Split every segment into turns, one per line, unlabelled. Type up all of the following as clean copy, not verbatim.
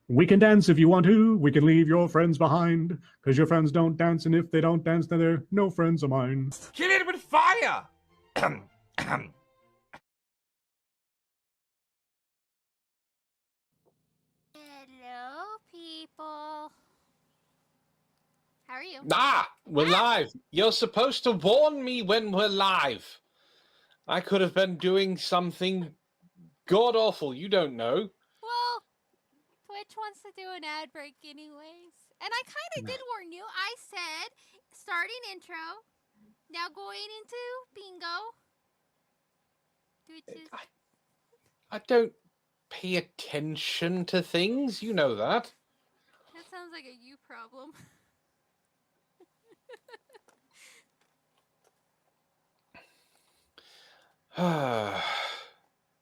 We can dance if you want to. We can leave your friends behind. Because your friends don't dance, and if they don't dance, then they're no friends of mine.
Kill it with fire!
Hello, people. How are you?
We're live. You're supposed to warn me when we're live. I could have been doing something god awful. You don't know.
Well, Twitch wants to do an ad break anyways. And I kind of did warn you. I said starting intro, now going into bingo. Which is...
I don't pay attention to things. You know that.
That sounds like a you problem.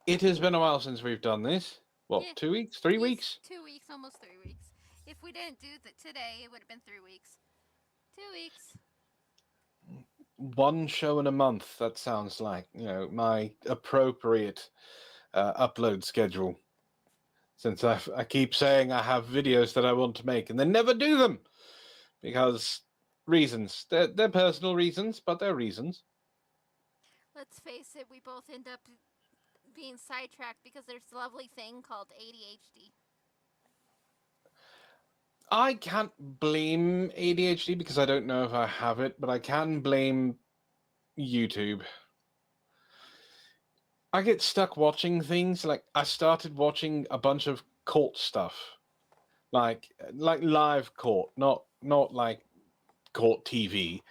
It has been a while since we've done this. What,
Yeah.
2 weeks? 3
Yes,
weeks?
2 weeks, almost 3 weeks. If we didn't do that today, it would have been 3 weeks. 2 weeks.
One show in a month. That sounds like, my appropriate upload schedule. Since I keep saying I have videos that I want to make and then never do them. Because reasons. They're personal reasons, but they're reasons.
Let's face it, we both end up being sidetracked because there's a lovely thing called ADHD.
I can't blame ADHD because I don't know if I have it, but I can blame YouTube. I get stuck watching things. Like, I started watching a bunch of court stuff. Like live court, not like court TV.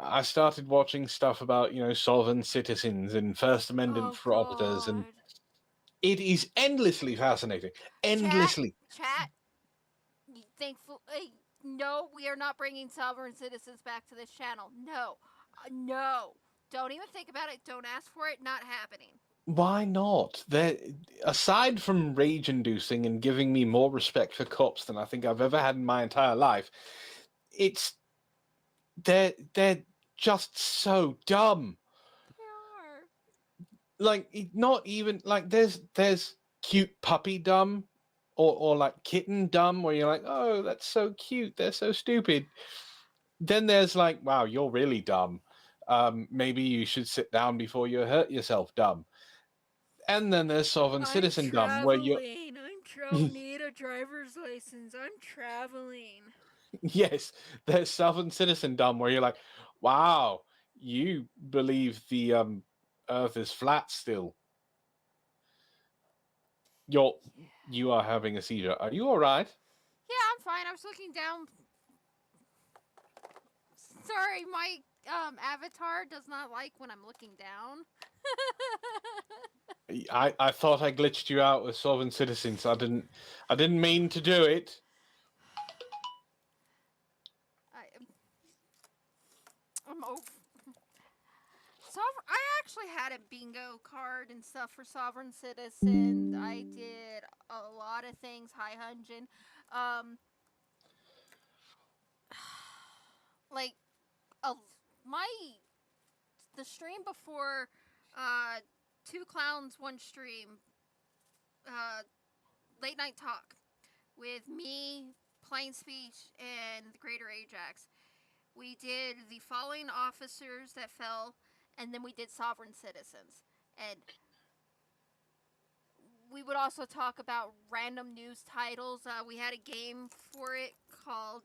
I started watching stuff about, sovereign citizens and First Amendment fraudsters, and it is endlessly fascinating. Endlessly.
Chat. Thankful. No, we are not bringing sovereign citizens back to this channel. No. No. Don't even think about it. Don't ask for it. Not happening.
Why not? Aside from rage-inducing and giving me more respect for cops than I think I've ever had in my entire life, they're just so dumb.
They are.
Like, not even like there's cute puppy dumb, or like kitten dumb, where you're like, oh, that's so cute. They're so stupid. Then there's like, wow, you're really dumb. Maybe you should sit down before you hurt yourself, dumb. And then there's sovereign citizen dumb, where you're
need a driver's license. I'm traveling.
yes, there's sovereign citizen dumb, where you're like, wow, you believe the Earth is flat still. You are having a seizure. Are you all right?
Yeah, I'm fine. I was looking down. Sorry, my avatar does not like when I'm looking down.
I thought I glitched you out with sovereign citizens. I didn't mean to do it.
I'm over. I actually had a bingo card and stuff for sovereign citizen. I did a lot of things. Hi, Hunjin. Like, the stream before, Two Clowns, One Stream, Late Night Talk, with me, Plain Speech, and the Greater Ajax. We did the following officers that fell, and then we did sovereign citizens. And we would also talk about random news titles. We had a game for it called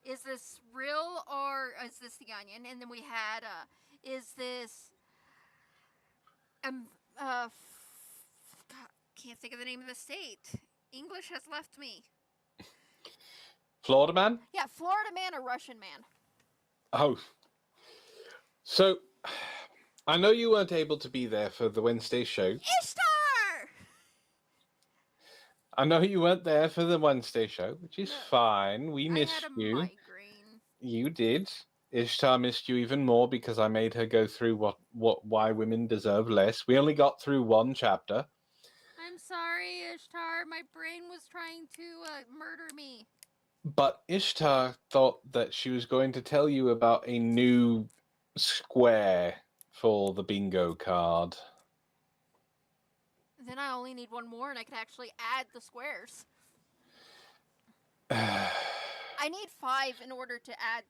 Is This Real or Is This the Onion? And then we had Is This... God, can't think of the name of the state. English has left me.
Florida man?
Yeah, Florida man or Russian man.
Oh. So, I know you weren't able to be there for the Wednesday show.
Ishtar!
I know you weren't there for the Wednesday show, which is fine. We missed
I had a
you.
migraine.
You did. Ishtar missed you even more because I made her go through why women deserve less. We only got through one chapter.
I'm sorry, Ishtar. My brain was trying to murder me.
But Ishtar thought that she was going to tell you about a new square for the bingo card.
Then I only need one more and I can actually add the squares. I need 5 in order to add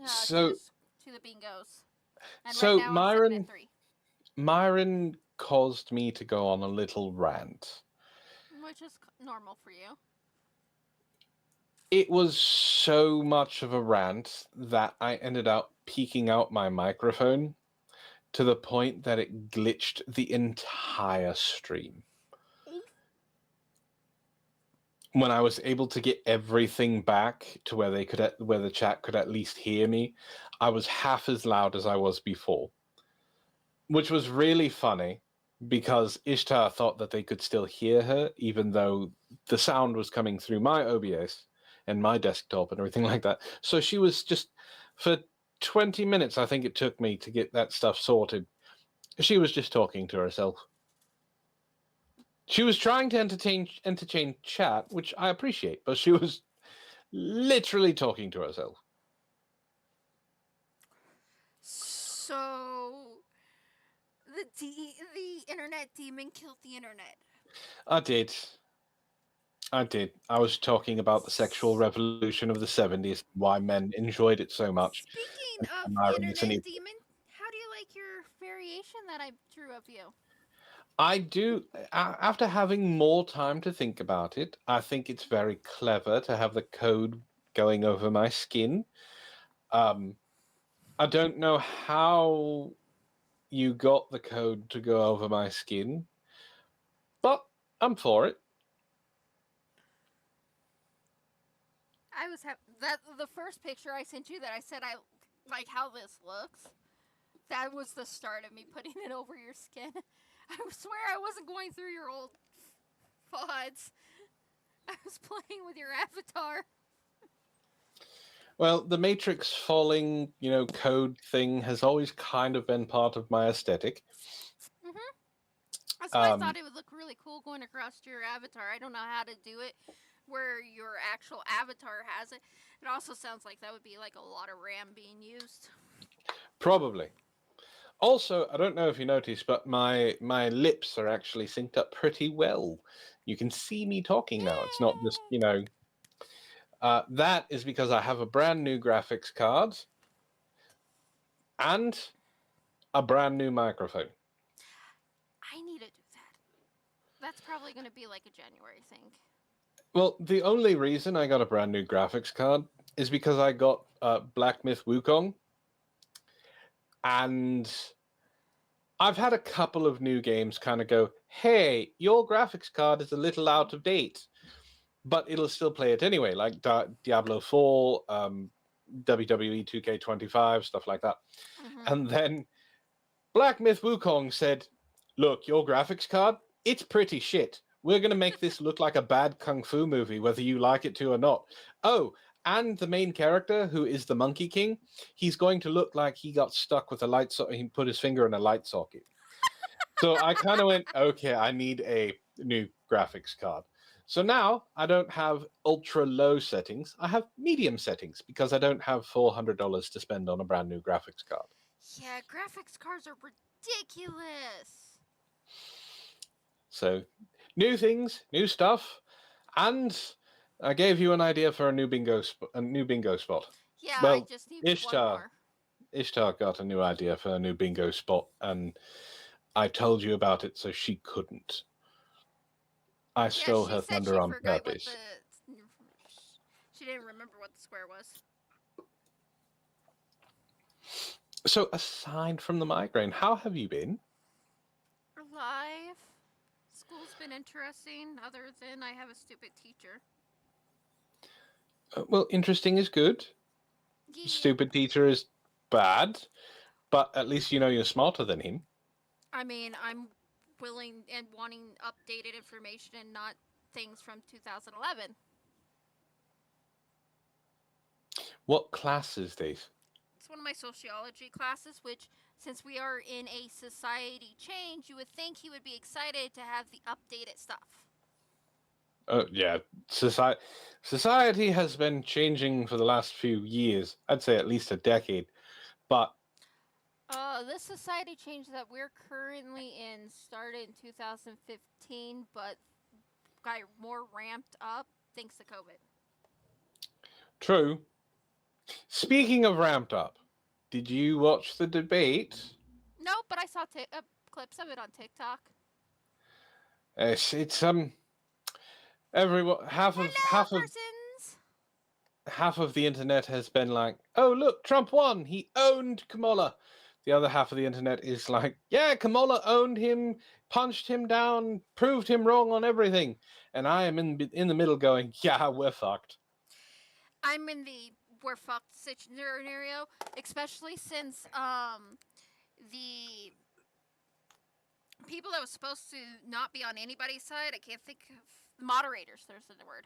So,
to the bingos. And right
so
now I'm sitting at 3.
Myron caused me to go on a little rant.
Which is normal for you.
It was so much of a rant that I ended up peeking out my microphone to the point that it glitched the entire stream. When I was able to get everything back to where where the chat could at least hear me, I was half as loud as I was before, which was really funny because Ishtar thought that they could still hear her, even though the sound was coming through my OBS and my desktop and everything like that. So she was just, for 20 minutes, I think it took me to get that stuff sorted. She was just talking to herself. She was trying to entertain chat, which I appreciate, but she was literally talking to herself.
So the internet demon killed the internet.
I did. I was talking about the sexual revolution of the 70s, why men enjoyed it so much.
Speaking of
Myron is an
internet
evil.
demon, how do you like your variation that I drew of you?
I do, after having more time to think about it, I think it's very clever to have the code going over my skin. I don't know how you got the code to go over my skin, but I'm for it.
I was that the first picture I sent you that I said I like how this looks. That was the start of me putting it over your skin. I swear I wasn't going through your old FODs. I was playing with your avatar.
Well, the Matrix falling, code thing has always kind of been part of my aesthetic.
That's why I thought it would look really cool going across to your avatar. I don't know how to do it where your actual avatar has it. It also sounds like that would be like a lot of RAM being used.
Probably. Also, I don't know if you noticed, but my lips are actually synced up pretty well. You can see me talking now. It's not just, that is because I have a brand new graphics card and a brand new microphone.
I need to do that. That's probably going to be like a January thing.
Well, the only reason I got a brand new graphics card is because I got Black Myth Wukong, and I've had a couple of new games kind of go, hey, your graphics card is a little out of date, but it'll still play it anyway, like Diablo 4, WWE 2K25, stuff like that.
Mm-hmm.
And then Black Myth Wukong said, look, your graphics card, it's pretty shit. We're going to make this look like a bad kung fu movie, whether you like it to or not. Oh, and the main character, who is the Monkey King, he's going to look like he got stuck with a light socket. He put his finger in a light socket. So I kind of went, okay, I need a new graphics card. So now I don't have ultra low settings. I have medium settings because I don't have $400 to spend on a brand new graphics card.
Yeah, graphics cards are ridiculous.
So new things, new stuff, and I gave you an idea for a new bingo spot.
Yeah,
Well,
I just need one more.
Ishtar got a new idea for a new bingo spot, and I told you about it so she couldn't. I stole her thunder on purpose.
She didn't remember what the square was.
So aside from the migraine, how have you been?
Alive. School's been interesting, other than I have a stupid teacher.
Well, interesting is good.
Yeah.
Stupid teacher is bad, but at least you know you're smarter than him.
I mean, I'm willing and wanting updated information and not things from 2011.
What class is this?
It's one of my sociology classes, which, since we are in a society change, you would think he would be excited to have the updated stuff.
Yeah, society has been changing for the last few years. I'd say at least a decade. But
this society change that we're currently in started in 2015, but got more ramped up thanks to COVID.
True. Speaking of ramped up, did you watch the debate?
No, but I saw clips of it on TikTok.
It's everyone
Hello, persons.
half of the internet has been like, "Oh look, Trump won. He owned Kamala." The other half of the internet is like, "Yeah, Kamala owned him, punched him down, proved him wrong on everything." And I am in the middle, going, "Yeah, we're fucked."
I'm in the we're fucked scenario, especially since the people that was supposed to not be on anybody's side, I can't think of moderators. There's the word.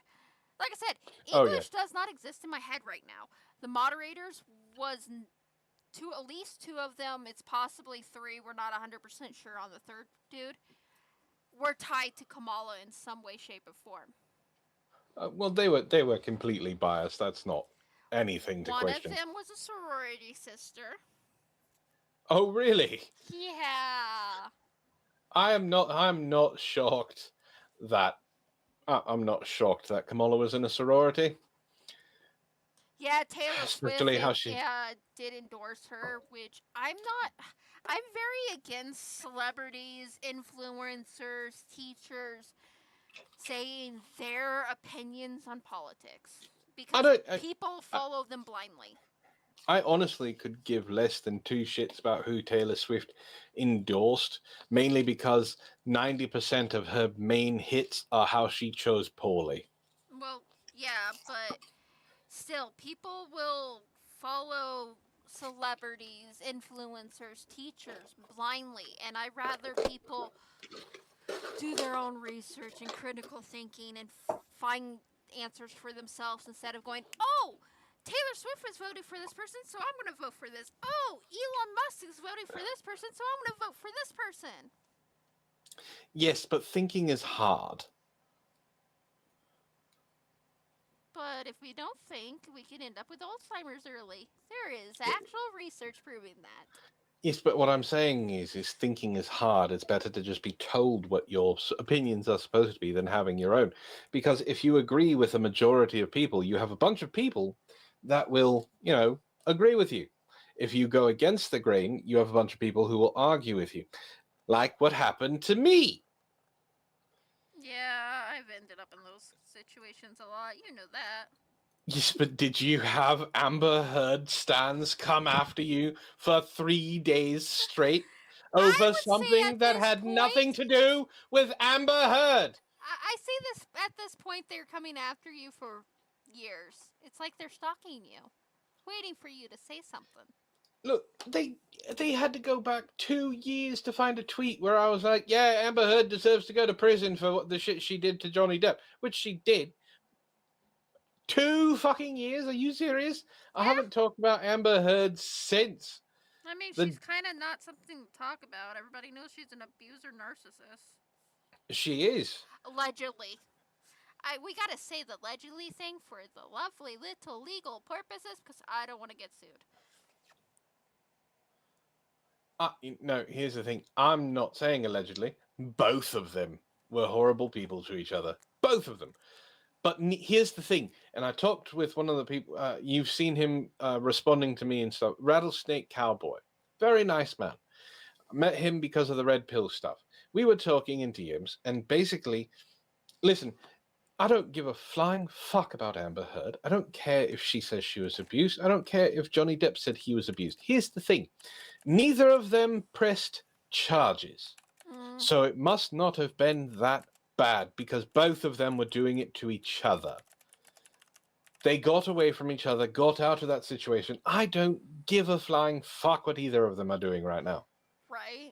Like I said,
Oh yeah.
English does not exist in my head right now. The moderators was at least two of them. It's possibly three. We're not 100% sure on the third dude. We're tied to Kamala in some way, shape, or form.
Well, they were completely biased. That's not anything to question.
One of them was a sorority sister.
Oh really?
Yeah.
I'm not shocked that I'm not shocked that Kamala was in a sorority.
Yeah, Taylor Swift
Especially how she.
did endorse her, which I'm not. I'm very against celebrities, influencers, teachers saying their opinions on politics because people follow them blindly.
I honestly could give less than two shits about who Taylor Swift endorsed, mainly because 90% of her main hits are how she chose poorly.
Well, yeah, but still, people will follow celebrities, influencers, teachers blindly, and I rather people do their own research and critical thinking and find answers for themselves instead of going, oh, Taylor Swift was voting for this person, so I'm going to vote for this. Oh, Elon Musk is voting for this person, so I'm going to vote for this person.
Yes, but thinking is hard.
But if we don't think, we can end up with Alzheimer's early. There is actual research proving that.
Yes, but what I'm saying is thinking is hard. It's better to just be told what your opinions are supposed to be than having your own. Because if you agree with a majority of people, you have a bunch of people that will, agree with you. If you go against the grain, you have a bunch of people who will argue with you. Like what happened to me.
Yeah, I've ended up in those situations a lot. You know that.
Yes, but did you have Amber Heard stans come after you for 3 days straight over something that had nothing to do with Amber Heard?
I see this at this point. They're coming after you for years. It's like they're stalking you, waiting for you to say something.
Look, they had to go back 2 years to find a tweet where I was like, yeah, Amber Heard deserves to go to prison for what the shit she did to Johnny Depp, which she did. 2 fucking years? Are you serious?
Yeah.
I haven't talked about Amber Heard since.
I mean, she's kind of not something to talk about. Everybody knows she's an abuser narcissist.
She is.
Allegedly. We gotta say the allegedly thing for the lovely little legal purposes because I don't want to get sued.
No, here's the thing. I'm not saying allegedly. Both of them were horrible people to each other. Both of them. But here's the thing. And I talked with one of the people. You've seen him responding to me and stuff. Rattlesnake Cowboy. Very nice man. I met him because of the red pill stuff. We were talking in DMs. And basically, listen, I don't give a flying fuck about Amber Heard. I don't care if she says she was abused. I don't care if Johnny Depp said he was abused. Here's the thing. Neither of them pressed charges. So it must not have been that bad because both of them were doing it to each other. They got away from each other, got out of that situation. I don't give a flying fuck what either of them are doing right now.
Right.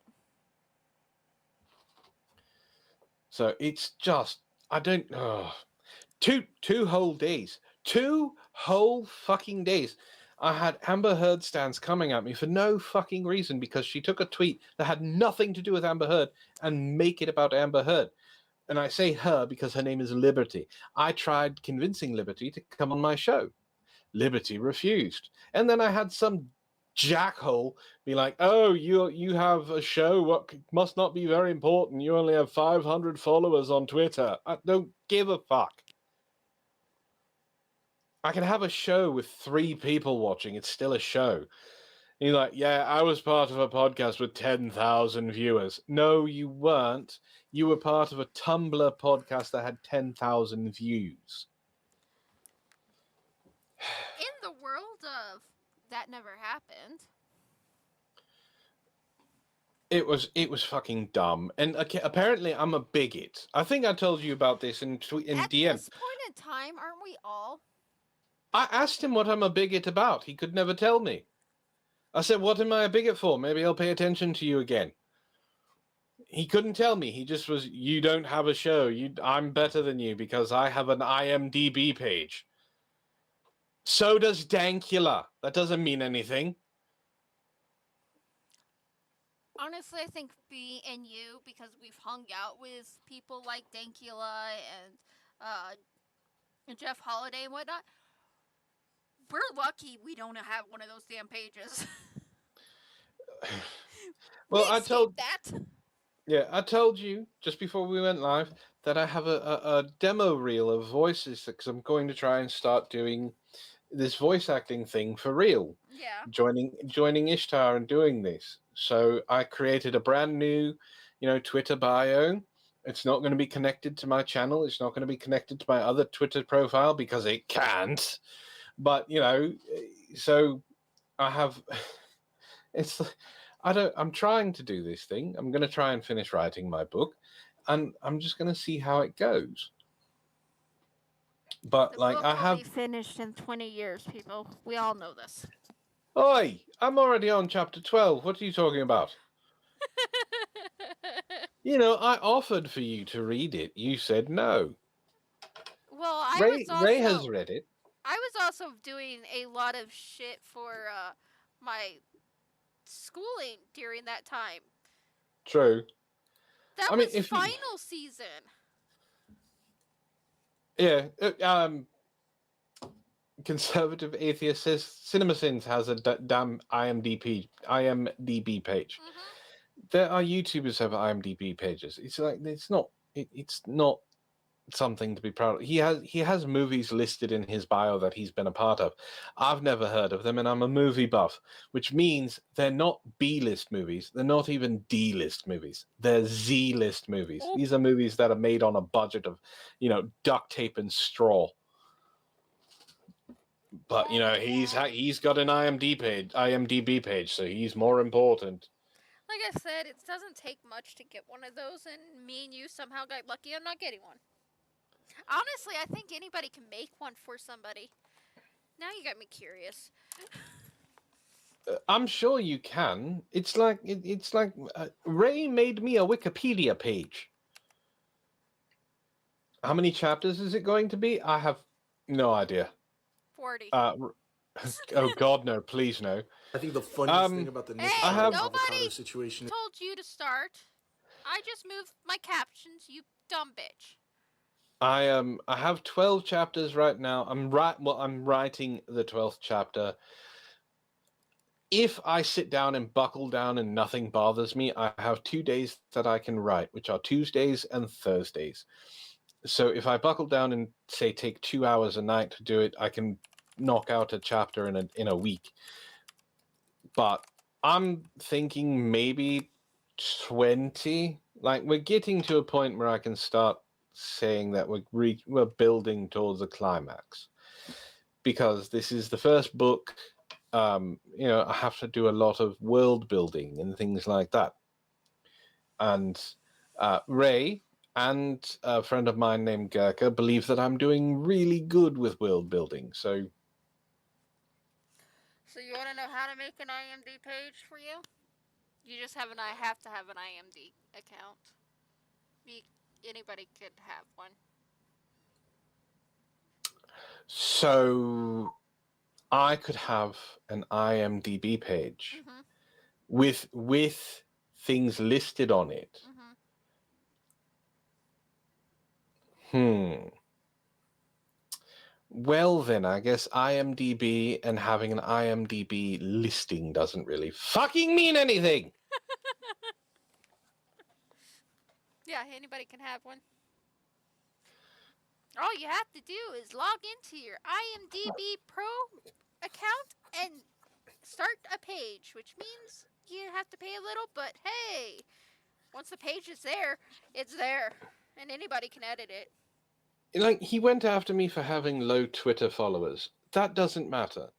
So it's just, I don't, two whole days. 2 whole fucking days. I had Amber Heard stans coming at me for no fucking reason because she took a tweet that had nothing to do with Amber Heard and make it about Amber Heard. And I say her because her name is Liberty. I tried convincing Liberty to come on my show. Liberty refused. And then I had some jackhole be like, oh, you have a show, what must not be very important. You only have 500 followers on Twitter. I don't give a fuck. I can have a show with 3 people watching. It's still a show. You're like, yeah, I was part of a podcast with 10,000 viewers. No, you weren't. You were part of a Tumblr podcast that had 10,000 views.
In the world of that never happened.
It was fucking dumb. And apparently I'm a bigot. I think I told you about this in
At
DM.
this point in time, aren't we all?
I asked him what I'm a bigot about. He could never tell me. I said, what am I a bigot for? Maybe I'll pay attention to you again. He couldn't tell me. He just was, you don't have a show. I'm better than you because I have an IMDb page. So does Dankula. That doesn't mean anything.
Honestly, I think me and you, because we've hung out with people like Dankula and Jeff Holiday and whatnot, we're lucky we don't have one of those damn pages.
Well,
we
I told
that.
Yeah, I told you just before we went live that I have a demo reel of voices because I'm going to try and start doing this voice acting thing for real.
Yeah.
Joining Ishtar and doing this. So I created a brand new, Twitter bio. It's not going to be connected to my channel. It's not going to be connected to my other Twitter profile because it can't. But so I have. It's. I'm trying to do this thing. I'm going to try and finish writing my book, and I'm just going to see how it goes. But
The
like
book
I
will
have.
be finished in 20 years, people. We all know this.
Oi! I'm already on chapter 12. What are you talking about? I offered for you to read it. You said no.
Well, I was also
Ray has read it.
I was also doing a lot of shit for my schooling during that time.
True.
That
I mean,
was
if you,
final season.
yeah, conservative atheist says CinemaSins has a damn IMDb page.
Mm-hmm.
There are YouTubers who have IMDb pages. It's like it's not something to be proud of. He has movies listed in his bio that he's been a part of. I've never heard of them, and I'm a movie buff, which means they're not B-list movies. They're not even D-list movies. They're Z-list movies.
Oh.
These are movies that are made on a budget of, duct tape and straw. But he's got an IMDb page, so he's more important.
Like I said, it doesn't take much to get one of those, and me and you somehow got lucky on not getting one. Honestly, I think anybody can make one for somebody. Now you got me curious.
I'm sure you can. It's like Ray made me a Wikipedia page. How many chapters is it going to be? I have no idea.
40.
Oh God, no! Please no.
I think the funniest thing about the
nobody
avocado situation
told you to start. I just moved my captions, you dumb bitch.
I have 12 chapters right now. I'm writing the 12th chapter. If I sit down and buckle down and nothing bothers me, I have 2 days that I can write, which are Tuesdays and Thursdays. So if I buckle down and say take 2 hours a night to do it, I can knock out a chapter in a week. But I'm thinking maybe 20. Like we're getting to a point where I can start saying that we're building towards a climax, because this is the first book. I have to do a lot of world building and things like that. And Ray and a friend of mine named Gurka believe that I'm doing really good with world building. So
you want to know how to make an IMD page for you? You just have to have an IMD account. Anybody could have one.
So I could have an IMDb page with things listed on it. Well, then I guess IMDb and having an IMDb listing doesn't really fucking mean anything.
Yeah, anybody can have one. All you have to do is log into your IMDb Pro account and start a page, which means you have to pay a little, but hey, once the page is there, it's there, and anybody can edit it.
Like, he went after me for having low Twitter followers. That doesn't matter.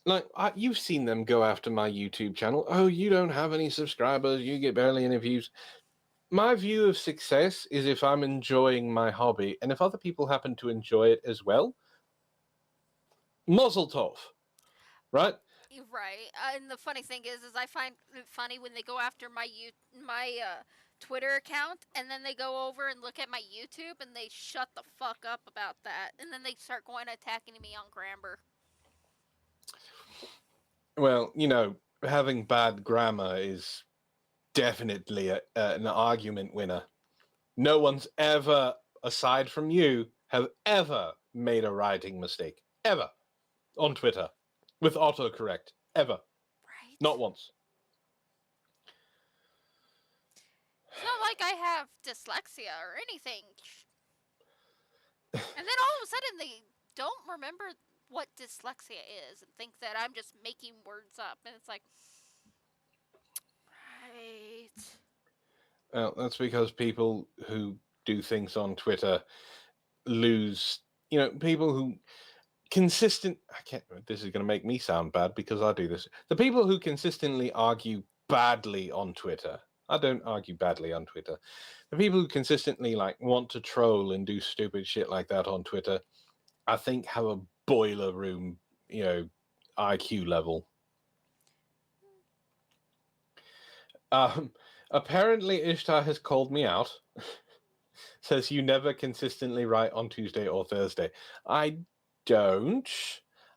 Like, you've seen them go after my YouTube channel. Oh, you don't have any subscribers, you get barely any views. My view of success is if I'm enjoying my hobby, and if other people happen to enjoy it as well, mazel tov, right?
Right, and the funny thing is I find it funny when they go after my Twitter account, and then they go over and look at my YouTube, and they shut the fuck up about that, and then they start going attacking me on grammar.
Well, you know, having bad grammar is definitely an argument winner. No one's ever, aside from you, have ever made a writing mistake. Ever. On Twitter. With autocorrect. Ever.
Right.
Not once.
It's not like I have dyslexia or anything. And then all of a sudden they don't remember what dyslexia is and think that I'm just making words up. And it's like, right.
Well, that's because people who do things on Twitter lose, you know, people who this is going to make me sound bad because I do this. The people who consistently argue badly on Twitter. I don't argue badly on Twitter. The people who consistently like want to troll and do stupid shit like that on Twitter, I think have a boiler room, you know, IQ level. Apparently Ishtar has called me out. Says you never consistently write on Tuesday or Thursday. I don't.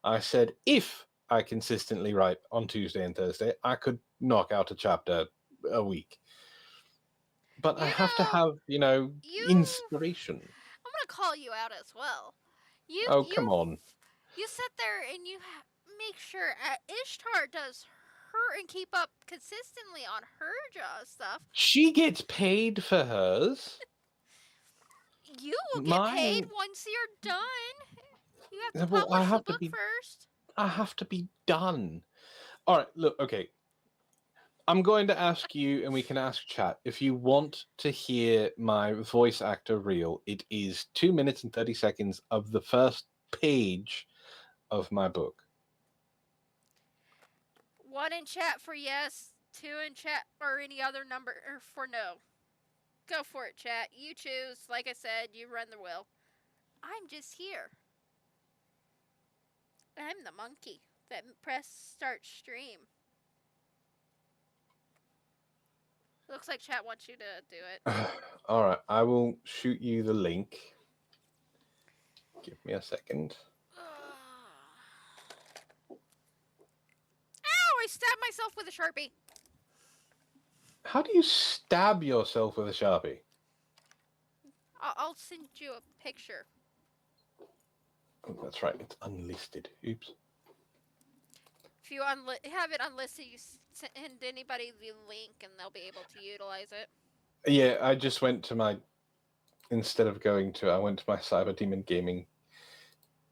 I said if I consistently write on Tuesday and Thursday, I could knock out a chapter a week. But I have to have, inspiration.
I'm gonna call you out as well.
Come on.
You sit there and you make sure Ishtar does her and keep up consistently on her stuff.
She gets paid for hers.
You will get paid once you're done. You have to publish the book first.
I have to be done. All right, look, okay. I'm going to ask you, and we can ask chat, if you want to hear my voice actor reel, it is 2 minutes and 30 seconds of the first page of my book.
1 in chat for yes, 2 in chat or any other number for no. Go for it, chat. You choose. Like I said, you run the wheel. I'm just here. I'm the monkey that pressed start stream. Looks like chat wants you to do it.
All right, I will shoot you the link. Give me a second.
Ow! I stabbed myself with a Sharpie.
How do you stab yourself with a Sharpie?
I'll send you a picture.
Oh, that's right, it's unlisted. Oops.
If you have it unlisted, you send anybody the link and they'll be able to utilize it.
Yeah, I just went to my... I went to my Cyber Demon Gaming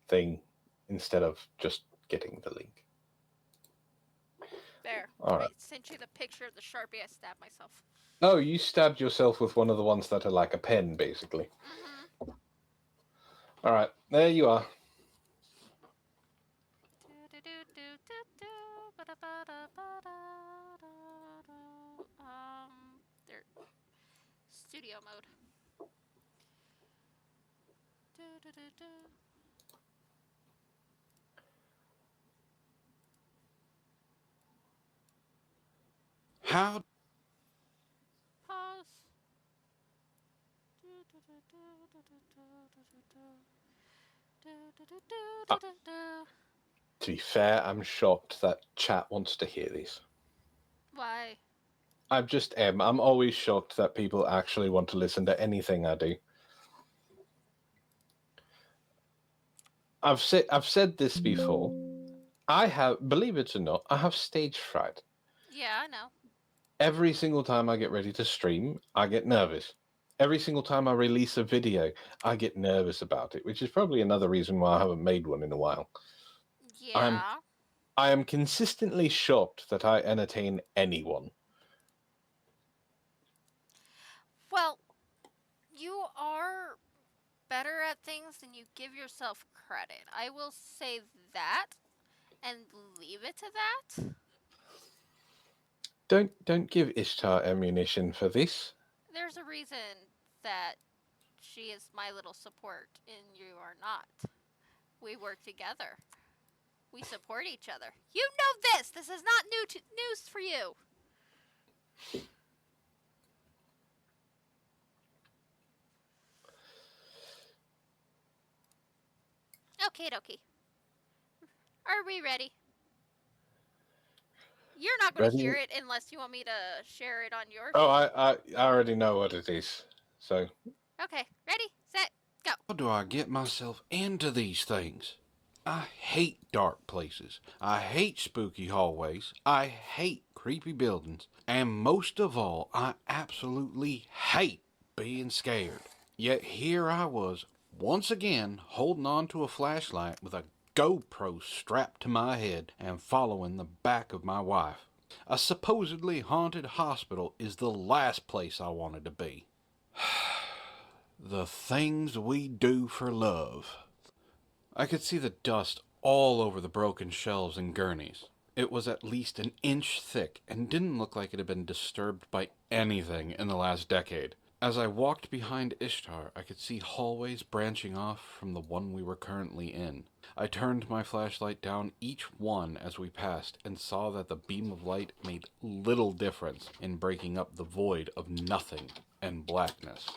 thing instead of just getting the link.
There.
All right.
I sent you the picture of the Sharpie I stabbed myself.
Oh, you stabbed yourself with one of the ones that are like a pen, basically.
Mm-hmm.
All right, there you are.
There. Studio mode.
How?
Pause.
To be fair, I'm shocked that chat wants to hear these.
Why?
I just am. I'm always shocked that people actually want to listen to anything I do. I've said this before. I have, believe it or not, I have stage fright.
Yeah, I know.
Every single time I get ready to stream, I get nervous. every single time I release a video, I get nervous about it, which is probably another reason why I haven't made one in a while.
Yeah.
I am consistently shocked that I entertain anyone.
Well, you are better at things than you give yourself credit. I will say that and leave it to that.
Don't give Ishtar ammunition for this.
There's a reason that she is my little support and you are not. We work together. We support each other. You know this. This is not news for you. Okay, dokie. Are we ready? You're not going to hear it unless you want me to share it on your
Oh,
feed.
I already know what it is. So.
Okay, ready, set, go.
How do I get myself into these things? I hate dark places. I hate spooky hallways. I hate creepy buildings. And most of all, I absolutely hate being scared. Yet here I was, once again, holding on to a flashlight with a GoPro strapped to my head and following the back of my wife. A supposedly haunted hospital is the last place I wanted to be. The things we do for love. I could see the dust all over the broken shelves and gurneys. It was at least an inch thick and didn't look like it had been disturbed by anything in the last decade. As I walked behind Ishtar, I could see hallways branching off from the one we were currently in. I turned my flashlight down each one as we passed and saw that the beam of light made little difference in breaking up the void of nothing and blackness.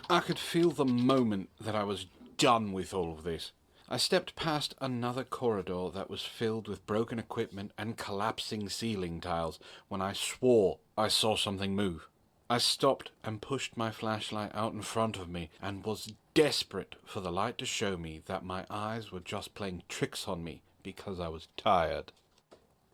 I could feel the moment that I was done with all of this. I stepped past another corridor that was filled with broken equipment and collapsing ceiling tiles when I swore I saw something move. I stopped and pushed my flashlight out in front of me and was desperate for the light to show me that my eyes were just playing tricks on me because I was tired.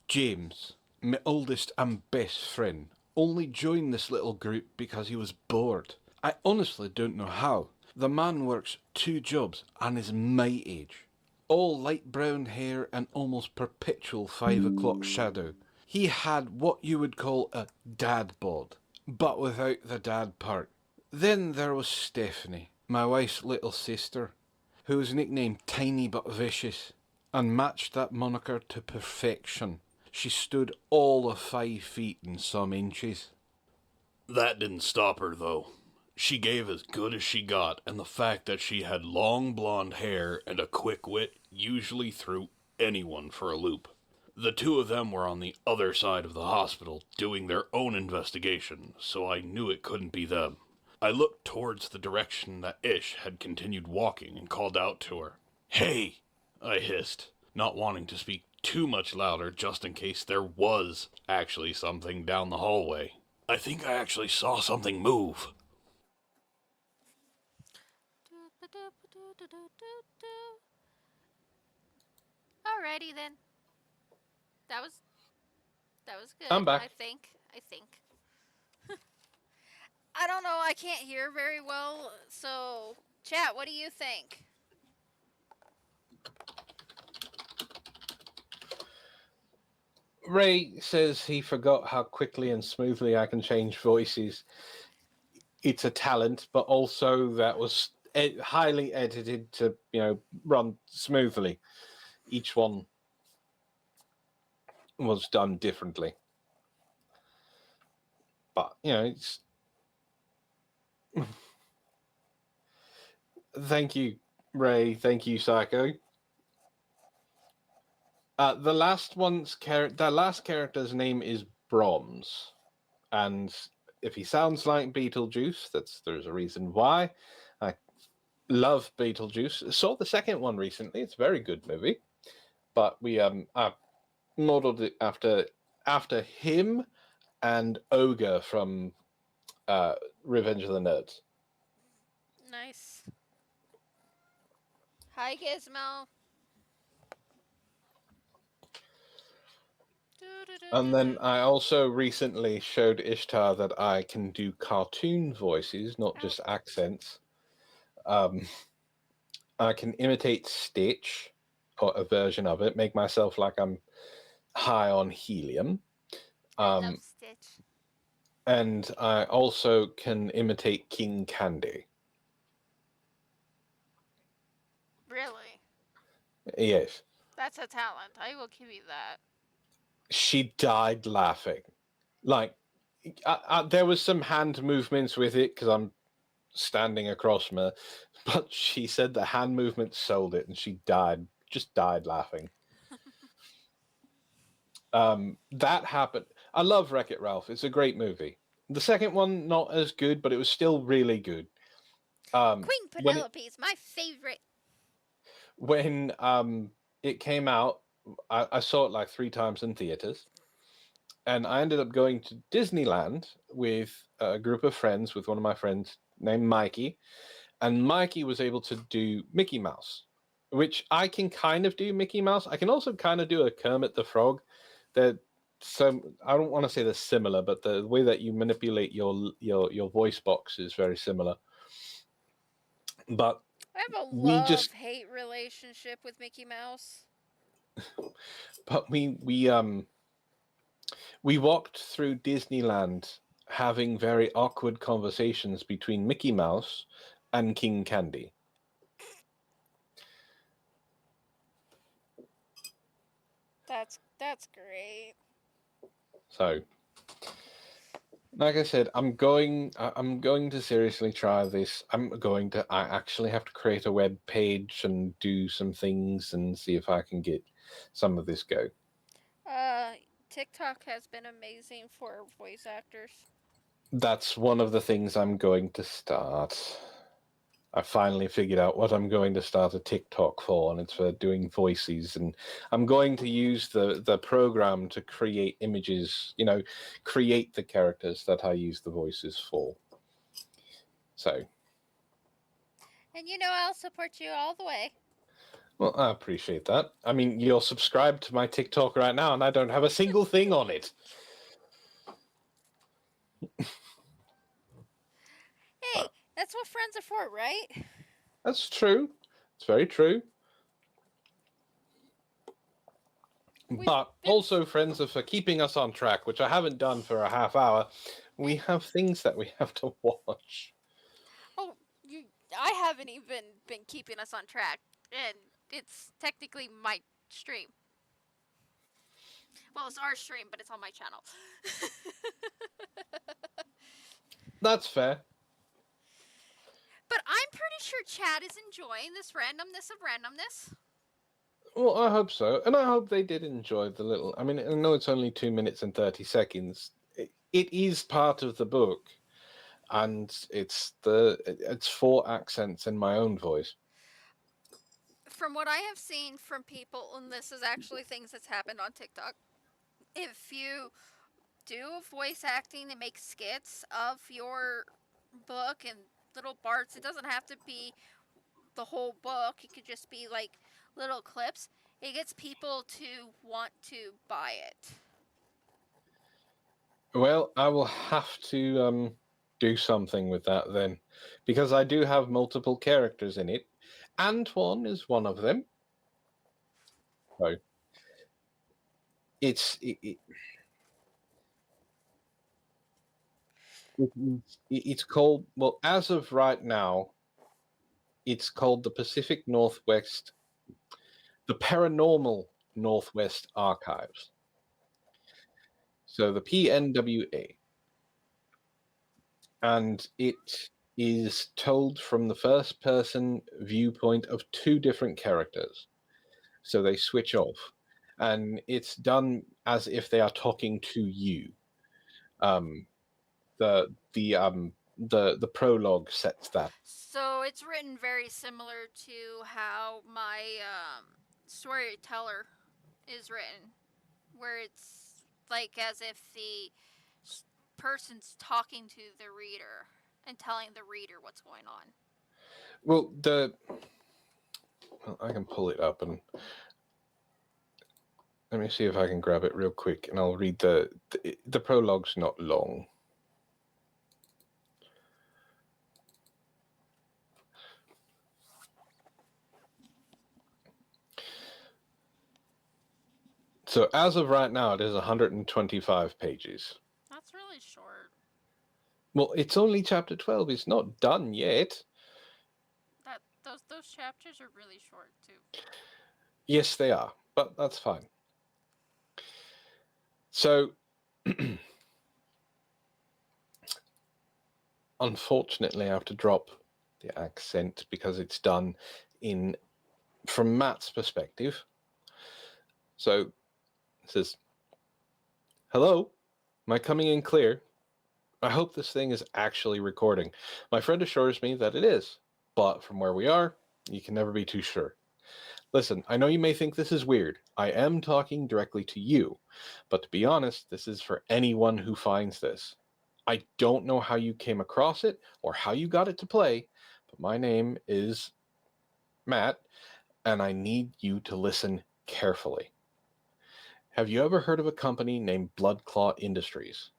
James, my oldest and best friend, only joined this little group because he was bored. I honestly don't know how. The man works 2 jobs and is my age. All light brown hair and almost perpetual 5 o'clock shadow. He had what you would call a dad bod, but without the dad part. Then there was Stephanie, my wife's little sister, who was nicknamed Tiny but Vicious, and matched that moniker to perfection. She stood all of 5 feet and some inches.
That didn't stop her, though. She gave as good as she got, and the fact that she had long blonde hair and a quick wit usually threw anyone for a loop. The 2 of them were on the other side of the hospital doing their own investigation, so I knew it couldn't be them. I looked towards the direction that Ish had continued walking and called out to her. "Hey!" I hissed, not wanting to speak too much louder just in case there was actually something down the hallway. "I think I actually saw something move."
Alrighty then. That was good.
I'm back.
I think. I don't know. I can't hear very well. So, chat, what do you think?
Ray says he forgot how quickly and smoothly I can change voices. It's a talent, but also that was highly edited to, run smoothly. Each one was done differently. But, it's... Thank you, Ray. Thank you, Psycho. The last character's name is Brahms, and if he sounds like Beetlejuice, there's a reason why. I love Beetlejuice. Saw the second one recently. It's a very good movie, but I modeled it after him and Ogre from Revenge of the Nerds.
Nice. Hi, Gizmo.
And then I also recently showed Ishtar that I can do cartoon voices, not just accents. I can imitate Stitch, or a version of it, make myself like I'm high on helium.
I love Stitch.
And I also can imitate King Candy.
Really?
Yes.
That's a talent. I will give you that.
She died laughing. Like, there was some hand movements with it because I'm standing across from her, but she said the hand movements sold it, and she just died laughing. That happened. I love Wreck-It Ralph. It's a great movie. The second one not as good, but it was still really good.
Queen
When
Penelope is my favorite.
when it came out, I saw it like 3 times in theaters, and I ended up going to Disneyland with a group of friends, with one of my friends named Mikey, and Mikey was able to do Mickey Mouse, which I can kind of do Mickey Mouse. I can also kind of do a Kermit the Frog. That some I don't want to say they're similar, but the way that you manipulate your voice box is very similar. But
I have a
we just
love-hate relationship with Mickey Mouse.
but we walked through Disneyland having very awkward conversations between Mickey Mouse and King Candy.
That's great.
So, like I said, I'm going to seriously try this. I actually have to create a web page and do some things and see if I can get some of this go.
TikTok has been amazing for voice actors.
That's one of the things I'm going to start. I finally figured out what I'm going to start a TikTok for, and it's for doing voices. And I'm going to use the program to create images, create the characters that I use the voices for. So,
And I'll support you all the way.
well, I appreciate that. I mean, you're subscribed to my TikTok right now, and I don't have a single thing on it.
Hey, that's what friends are for, right?
That's true. It's very true. But also, friends are for keeping us on track, which I haven't done for a half hour. We have things that we have to watch.
Oh, I haven't even been keeping us on track, and it's technically my stream. Well, it's our stream, but it's on my channel.
That's fair.
But I'm pretty sure Chad is enjoying this randomness of randomness.
Well, I hope so. And I hope they did enjoy the little. I mean, I know it's only 2 minutes and 30 seconds. It is part of the book. And it's 4 accents in my own voice.
From what I have seen from people, and this is actually things that's happened on TikTok, if you do voice acting and make skits of your book and little parts, it doesn't have to be the whole book, it could just be like little clips. It gets people to want to buy it.
Well, I will have to do something with that then, because I do have multiple characters in it. Antwon is one of them. So it's called, well, as of right now, it's called the Paranormal Northwest Archives. So the PNWA. And it is told from the first person viewpoint of 2 different characters. So they switch off. And it's done as if they are talking to you. The prologue sets that.
So it's written very similar to how my storyteller is written, where it's like as if the person's talking to the reader and telling the reader what's going on.
Well, I can pull it up, and Let me see if I can grab it real quick, and I'll read the prologue's not long. So as of right now, it is 125 pages.
That's really short.
Well, it's only chapter 12. It's not done yet.
Those chapters are really short too.
Yes, they are, but that's fine. So, unfortunately, I have to drop the accent because it's done from Matt's perspective. So, it says, "Hello, am I coming in clear? I hope this thing is actually recording. My friend assures me that it is, but from where we are, you can never be too sure. Listen, I know you may think this is weird. I am talking directly to you, but to be honest, this is for anyone who finds this. I don't know how you came across it or how you got it to play, but my name is Matt, and I need you to listen carefully. Have you ever heard of a company named Bloodclaw Industries?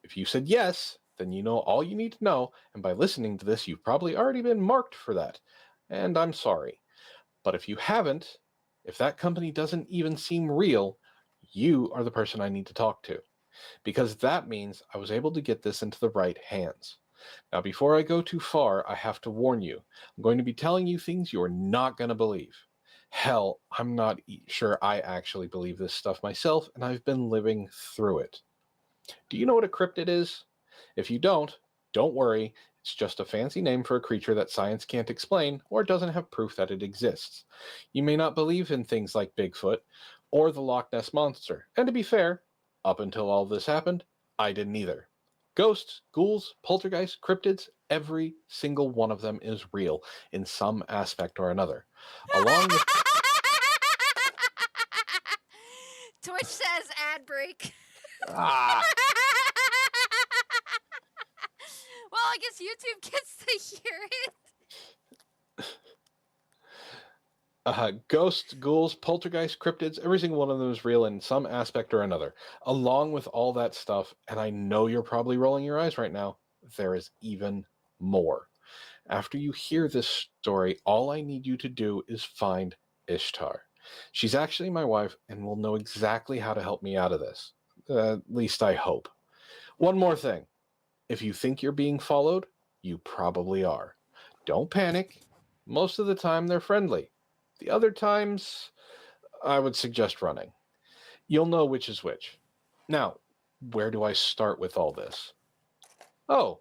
If you said yes, then you know all you need to know, and by listening to this, you've probably already been marked for that. And I'm sorry. But if you haven't, if that company doesn't even seem real, you are the person I need to talk to. Because that means I was able to get this into the right hands. Now, before I go too far, I have to warn you. I'm going to be telling you things you're not going to believe. Hell, I'm not sure I actually believe this stuff myself, and I've been living through it. Do you know what a cryptid is? If you don't worry. It's just a fancy name for a creature that science can't explain or doesn't have proof that it exists. You may not believe in things like Bigfoot or the Loch Ness Monster, and to be fair, up until all this happened, I didn't either. Ghosts, ghouls, poltergeists, cryptids, every single one of them is real in some aspect or another. Along with
Twitch says ad break.
ah,
Well, I guess YouTube gets to hear it.
Ghosts, ghouls, poltergeists, cryptids, every single one of them is real in some aspect or another. Along with all that stuff, and I know you're probably rolling your eyes right now, there is even more. After you hear this story, all I need you to do is find Ishtar. She's actually my wife and will know exactly how to help me out of this. At least I hope. One more thing. If you think you're being followed, you probably are. Don't panic. Most of the time, they're friendly. The other times, I would suggest running. You'll know which is which. Now, where do I start with all this? Oh,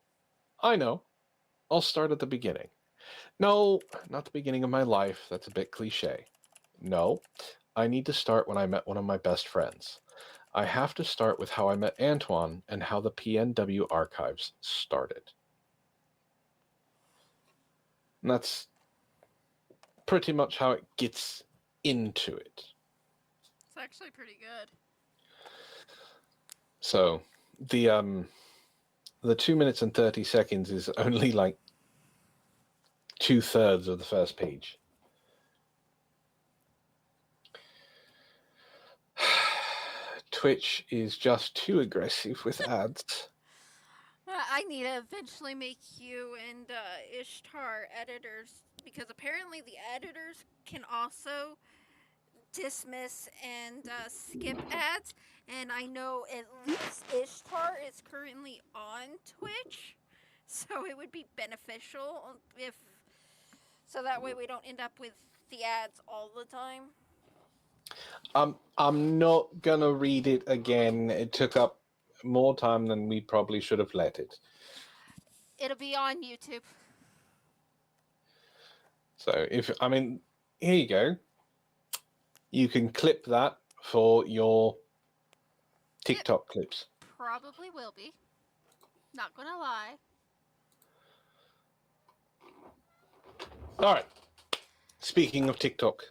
I know. I'll start at the beginning. No, not the beginning of my life. That's a bit cliche. No, I need to start when I met one of my best friends. I have to start with how I met Antwon and how the PNW archives started. And that's pretty much how it gets into it.
It's actually pretty good.
So the 2 minutes and 30 seconds is only like 2/3 of the first page. Twitch is just too aggressive with ads.
I need to eventually make you and Ishtar editors because apparently the editors can also dismiss and skip ads. And I know at least Ishtar is currently on Twitch, so it would be beneficial if so that way we don't end up with the ads all the time.
I'm not gonna read it again. It took up more time than we probably should have let it.
It'll be on YouTube.
So here you go. You can clip that for your TikTok clips.
Probably will be. Not gonna lie.
All right. Speaking of TikTok,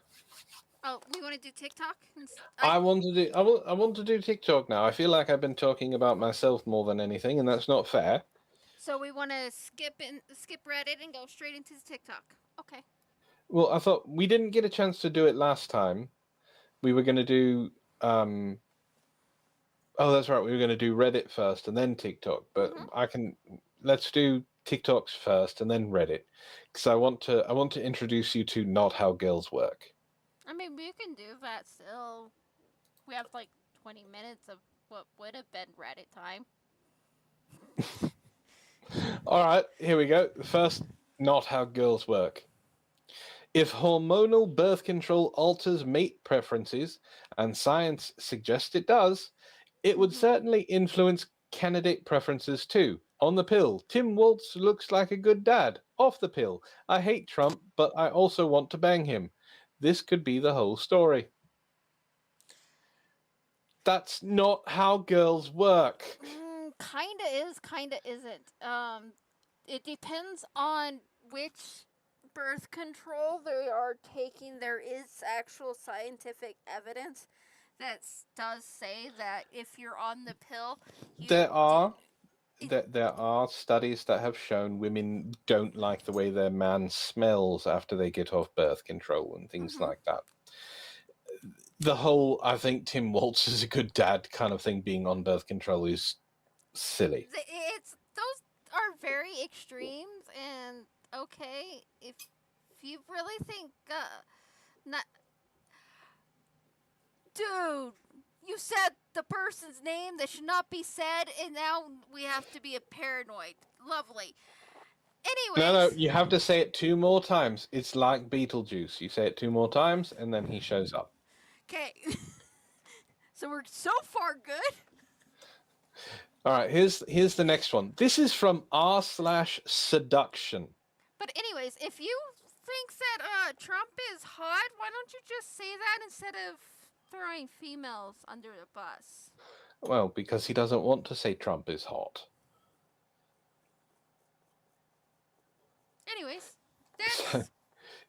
Oh, we want to do TikTok?
I want to do TikTok now. I feel like I've been talking about myself more than anything, and that's not fair.
So we want to skip Reddit and go straight into TikTok. Okay.
Well, I thought we didn't get a chance to do it last time. We were going to do Oh, that's right. We were going to do Reddit first and then TikTok, but let's do TikToks first and then Reddit, because I want to introduce you to Not How Girls Work.
I mean, we can do that still. We have like 20 minutes of what would have been Reddit time.
All right, here we go. First, Not How Girls Work. If hormonal birth control alters mate preferences, and science suggests it does, it would certainly influence candidate preferences too. On the pill, Tim Waltz looks like a good dad. Off the pill, I hate Trump, but I also want to bang him. This could be the whole story. That's not how girls work.
Kinda is, kinda isn't. It depends on which birth control they are taking. There is actual scientific evidence that does say that if you're on the pill,
There are studies that have shown women don't like the way their man smells after they get off birth control and things like that. The whole "I think Tim Waltz is a good dad" kind of thing being on birth control is silly.
Those are very extremes, and okay, if you really think not, dude, you said the person's name that should not be said, and now we have to be a paranoid. Lovely. Anyways.
No, you have to say it 2 more times. It's like Beetlejuice. You say it 2 more times, and then he shows up.
Okay. So we're so far good.
All right, here's the next one. This is from r/seduction.
But anyways, if you think that Trump is hot, why don't you just say that instead of throwing females under the bus?
Well, because he doesn't want to say Trump is hot.
Anyways, that's...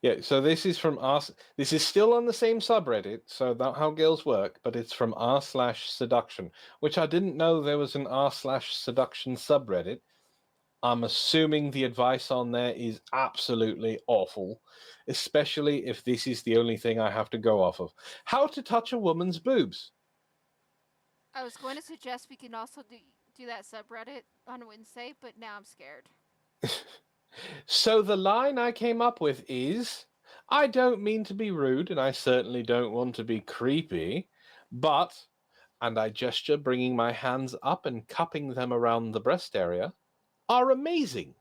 Yeah, so this is from us. This is still on the same subreddit, so that's how girls work, but it's from r/seduction, which I didn't know there was an r/seduction subreddit. I'm assuming the advice on there is absolutely awful, especially if this is the only thing I have to go off of. How to touch a woman's boobs.
I was going to suggest we can also do that subreddit on Wednesday, but now I'm scared.
So the line I came up with is, I don't mean to be rude, and I certainly don't want to be creepy, but, and I gesture bringing my hands up and cupping them around the breast area, are amazing.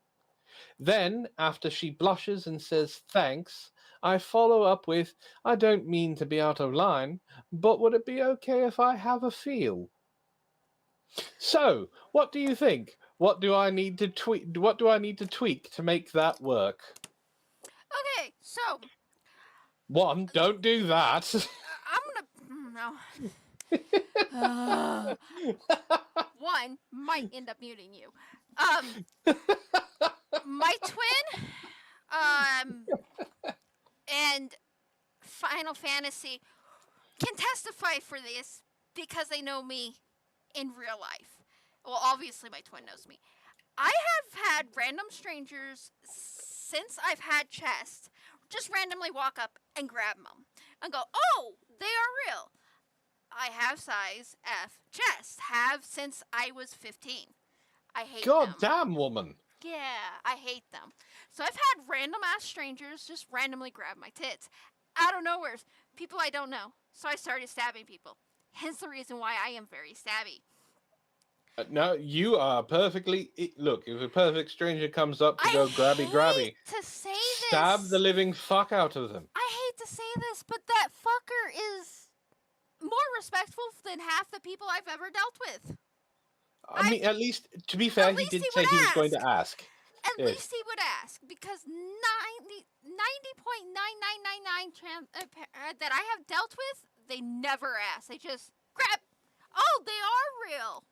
Then, after she blushes and says thanks, I follow up with, I don't mean to be out of line, but would it be okay if I have a feel? So, what do you think? What do I need to tweak? What do I need to tweak to make that work?
Okay, so
1, don't do that.
no. One might end up muting you. My twin, and Final Fantasy can testify for this because they know me in real life. Well, obviously my twin knows me. I have had random strangers since I've had chest just randomly walk up and grab them and go, "Oh, they are real." I have size F chest. Have since I was 15. I hate them.
God damn, woman.
Yeah, I hate them. So I've had random ass strangers just randomly grab my tits out of nowhere. People I don't know. So I started stabbing people. Hence the reason why I am very stabby.
No, you are perfectly. Look, if a perfect stranger comes up to go grabby,
I hate to say
stab
this.
the living fuck out of them.
I hate to say this, but that fucker is more respectful than half the people I've ever dealt with.
I mean, at least, to be fair, he did say he was going to ask.
At least he would ask, because 90.9999 that I have dealt with, they never ask. They just grab. Oh, they are real.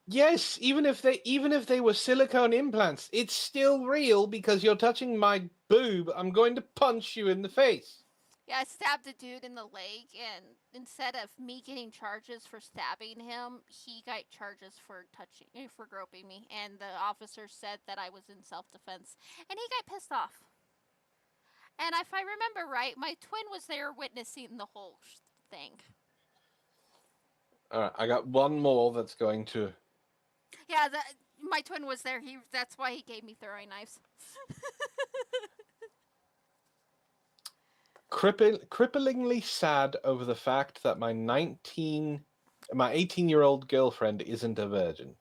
Yes, even if they were silicone implants, it's still real because you're touching my boob. I'm going to punch you in the face.
Yeah, I stabbed a dude in the leg, and instead of me getting charges for stabbing him, he got charges for groping me, and the officer said that I was in self-defense, and he got pissed off. And if I remember right, my twin was there witnessing the whole think.
All right, I got one more that's going to.
Yeah, my twin was there. That's why he gave me throwing knives.
Cripplingly sad over the fact that my 18-year-old girlfriend isn't a virgin.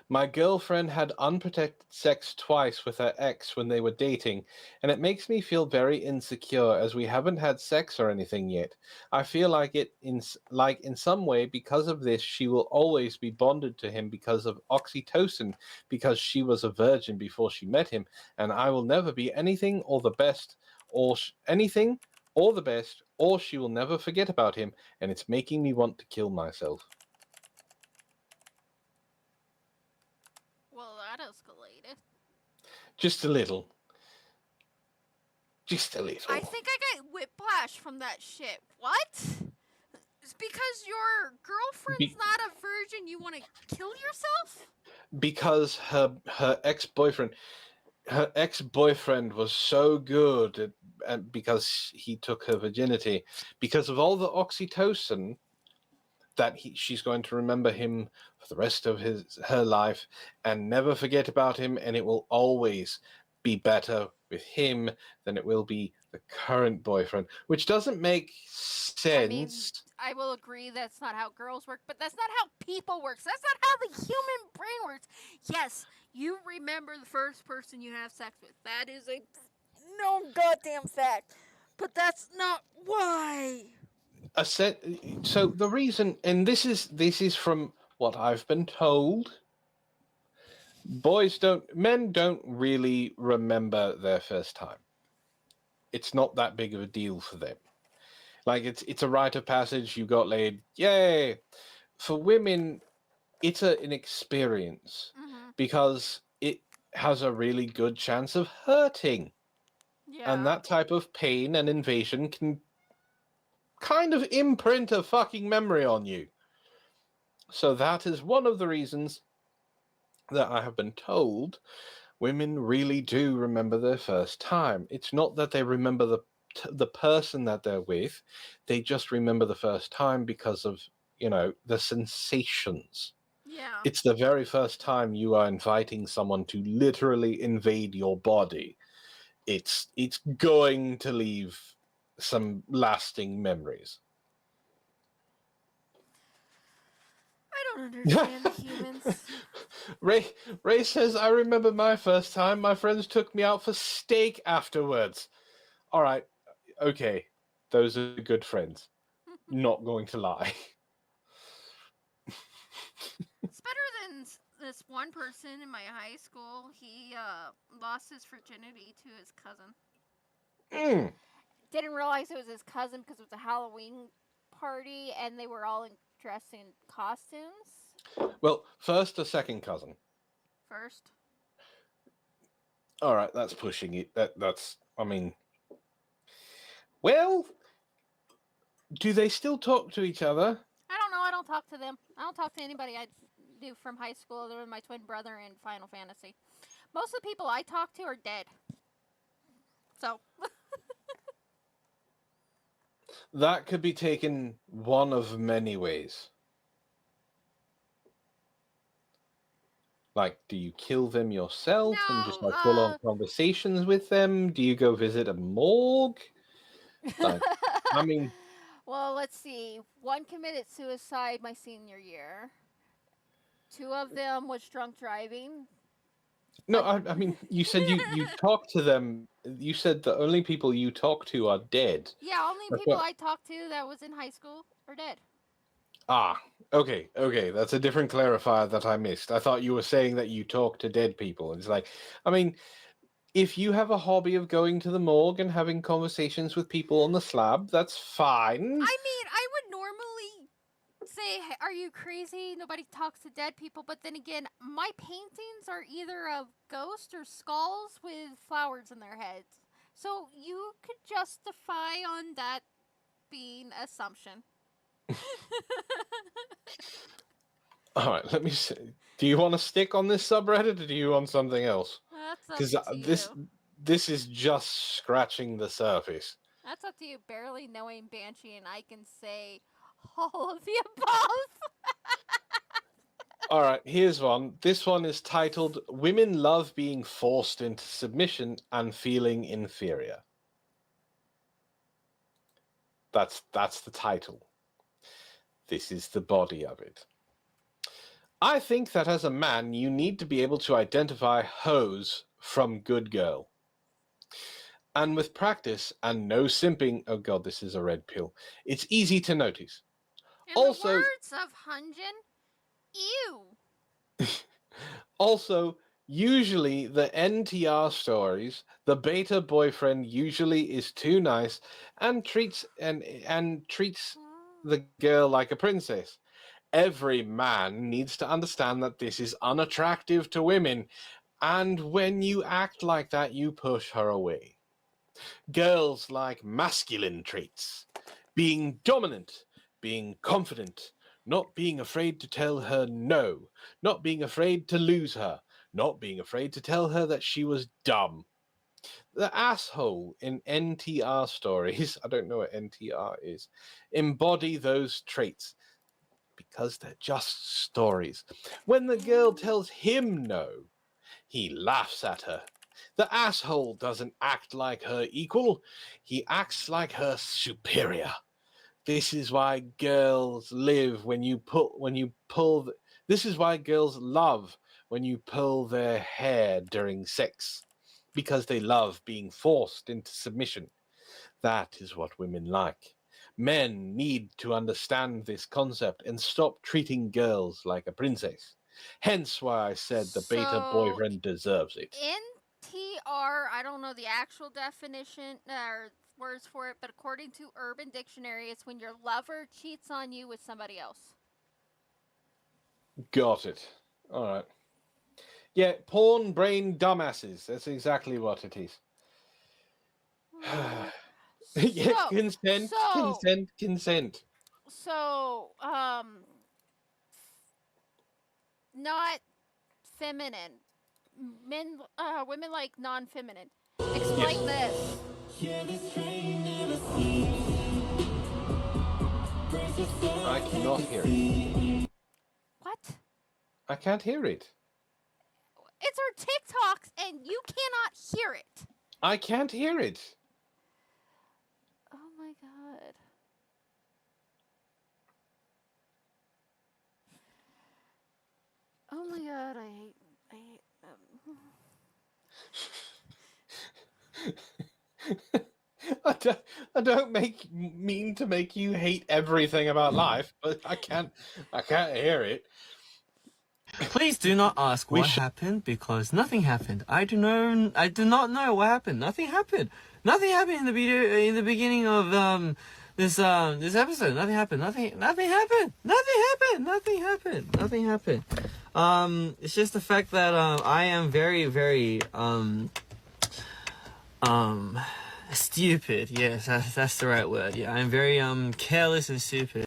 My girlfriend had unprotected sex twice with her ex when they were dating, and it makes me feel very insecure as we haven't had sex or anything yet. I feel like in some way because of this she will always be bonded to him because of oxytocin, because she was a virgin before she met him, and I will never be anything or the best or anything or the best, or she will never forget about him, and it's making me want to kill myself.
Well, that escalated.
Just a little. Just a little.
I think I got whiplash from that shit. What? It's because your girlfriend's not a virgin, you want to kill yourself?
Because her ex-boyfriend was so good because he took her virginity, because of all the oxytocin that she's going to remember him for the rest of her life and never forget about him, and it will always be better with him than it will be the current boyfriend, which doesn't make sense.
I mean, I will agree that's not how girls work, but that's not how people work. That's not how the human brain works. Yes, you remember the first person you have sex with. That is a known goddamn fact. But that's not why.
So the reason, and this is from what I've been told, men don't really remember their first time. It's not that big of a deal for them. Like it's a rite of passage. You got laid, yay. For women, it's an experience because it has a really good chance of hurting.
Yeah.
And that type of pain and invasion can kind of imprint a fucking memory on you. So that is one of the reasons that I have been told women really do remember their first time. It's not that they remember the person that they're with, they just remember the first time because of, the sensations.
Yeah.
It's the very first time you are inviting someone to literally invade your body. It's going to leave some lasting memories.
I don't understand the humans.
Ray says, I remember my first time. My friends took me out for steak afterwards. All right. Okay. Those are good friends. Not going to lie.
It's better than this one person in my high school. He lost his virginity to his cousin. Didn't realize it was his cousin because it was a Halloween party and they were all dressed in costumes.
Well, first or second cousin?
First.
All right, that's pushing it. That's, I mean... Well, do they still talk to each other?
I don't know. I don't talk to them. I don't talk to anybody I knew from high school other than my twin brother in Final Fantasy. Most of the people I talk to are dead. So...
That could be taken one of many ways. Like, do you kill them yourself and just like full on conversations with them? Do you go visit a morgue? Like, I mean...
Well, let's see. One committed suicide my senior year. 2 of them was drunk driving.
No, I mean, you said you talk to them. You said the only people you talk to are dead.
Yeah, only people I talked to that was in high school are dead.
Ah, okay. That's a different clarifier that I missed. I thought you were saying that you talk to dead people. It's like, I mean, if you have a hobby of going to the morgue and having conversations with people on the slab, that's fine.
I mean, I would normally say, hey, are you crazy? Nobody talks to dead people. But then again, my paintings are either of ghosts or skulls with flowers in their heads. So you could justify on that being assumption.
All right, let me see. Do you want to stick on this subreddit or do you want something else?
That's up to you.
This is just scratching the surface.
That's up to you. Barely knowing Banshee, and I can say all of the above.
All right, here's one. This one is titled "Women Love Being Forced into Submission and Feeling Inferior." That's the title. This is the body of it. I think that as a man, you need to be able to identify hoes from good girl. And with practice and no simping, oh god, this is a red pill, it's easy to notice.
In
Also,
the words of Hunjin, ew.
Also, usually the NTR stories, the beta boyfriend usually is too nice and treats the girl like a princess. Every man needs to understand that this is unattractive to women, and when you act like that, you push her away. Girls like masculine traits, being dominant, being confident, not being afraid to tell her no, not being afraid to lose her, not being afraid to tell her that she was dumb. The asshole in NTR stories, I don't know what NTR is, embody those traits because they're just stories. When the girl tells him no, he laughs at her. The asshole doesn't act like her equal, he acts like her superior. This is why girls live this is why girls love when you pull their hair during sex, because they love being forced into submission. That is what women like. Men need to understand this concept and stop treating girls like a princess. Hence why I said the beta
So,
boyfriend deserves it.
NTR, I don't know the actual definition or words for it, but according to Urban Dictionary, it's when your lover cheats on you with somebody else.
Got it. All right. Yeah, porn brain dumbasses. That's exactly what it is. Yeah,
So,
consent,
so,
consent, consent.
so, not feminine. Women like non-feminine.
Yes.
Explain this.
I cannot hear it.
What?
I can't hear it.
It's our TikToks, and you cannot hear it.
I can't hear it.
Oh my god. Oh my god, I hate them.
I don't mean to make you hate everything about life, but I can't hear it.
Please do not ask
We
what
should.
happened because nothing happened. I do not know what happened. Nothing happened. Nothing happened in the video in the beginning of this episode. Nothing happened. Nothing happened. Nothing happened. Nothing happened. Nothing happened. It's just the fact that I am very stupid. Yes, that's the right word. Yeah, I'm very careless and stupid.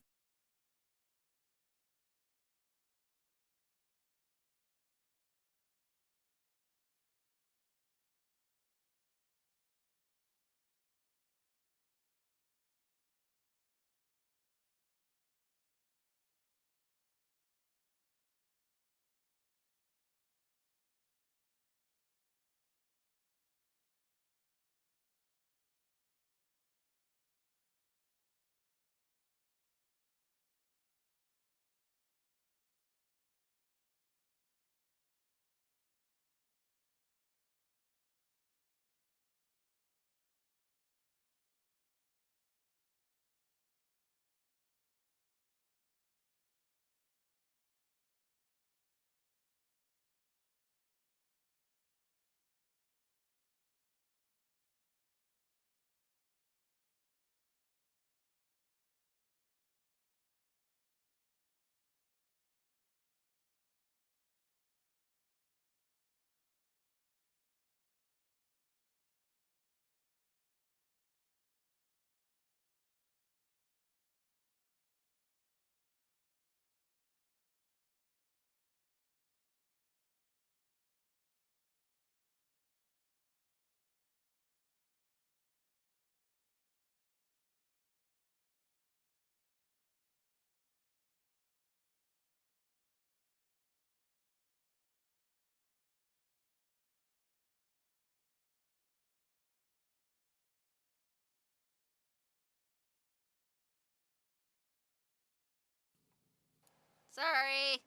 Sorry.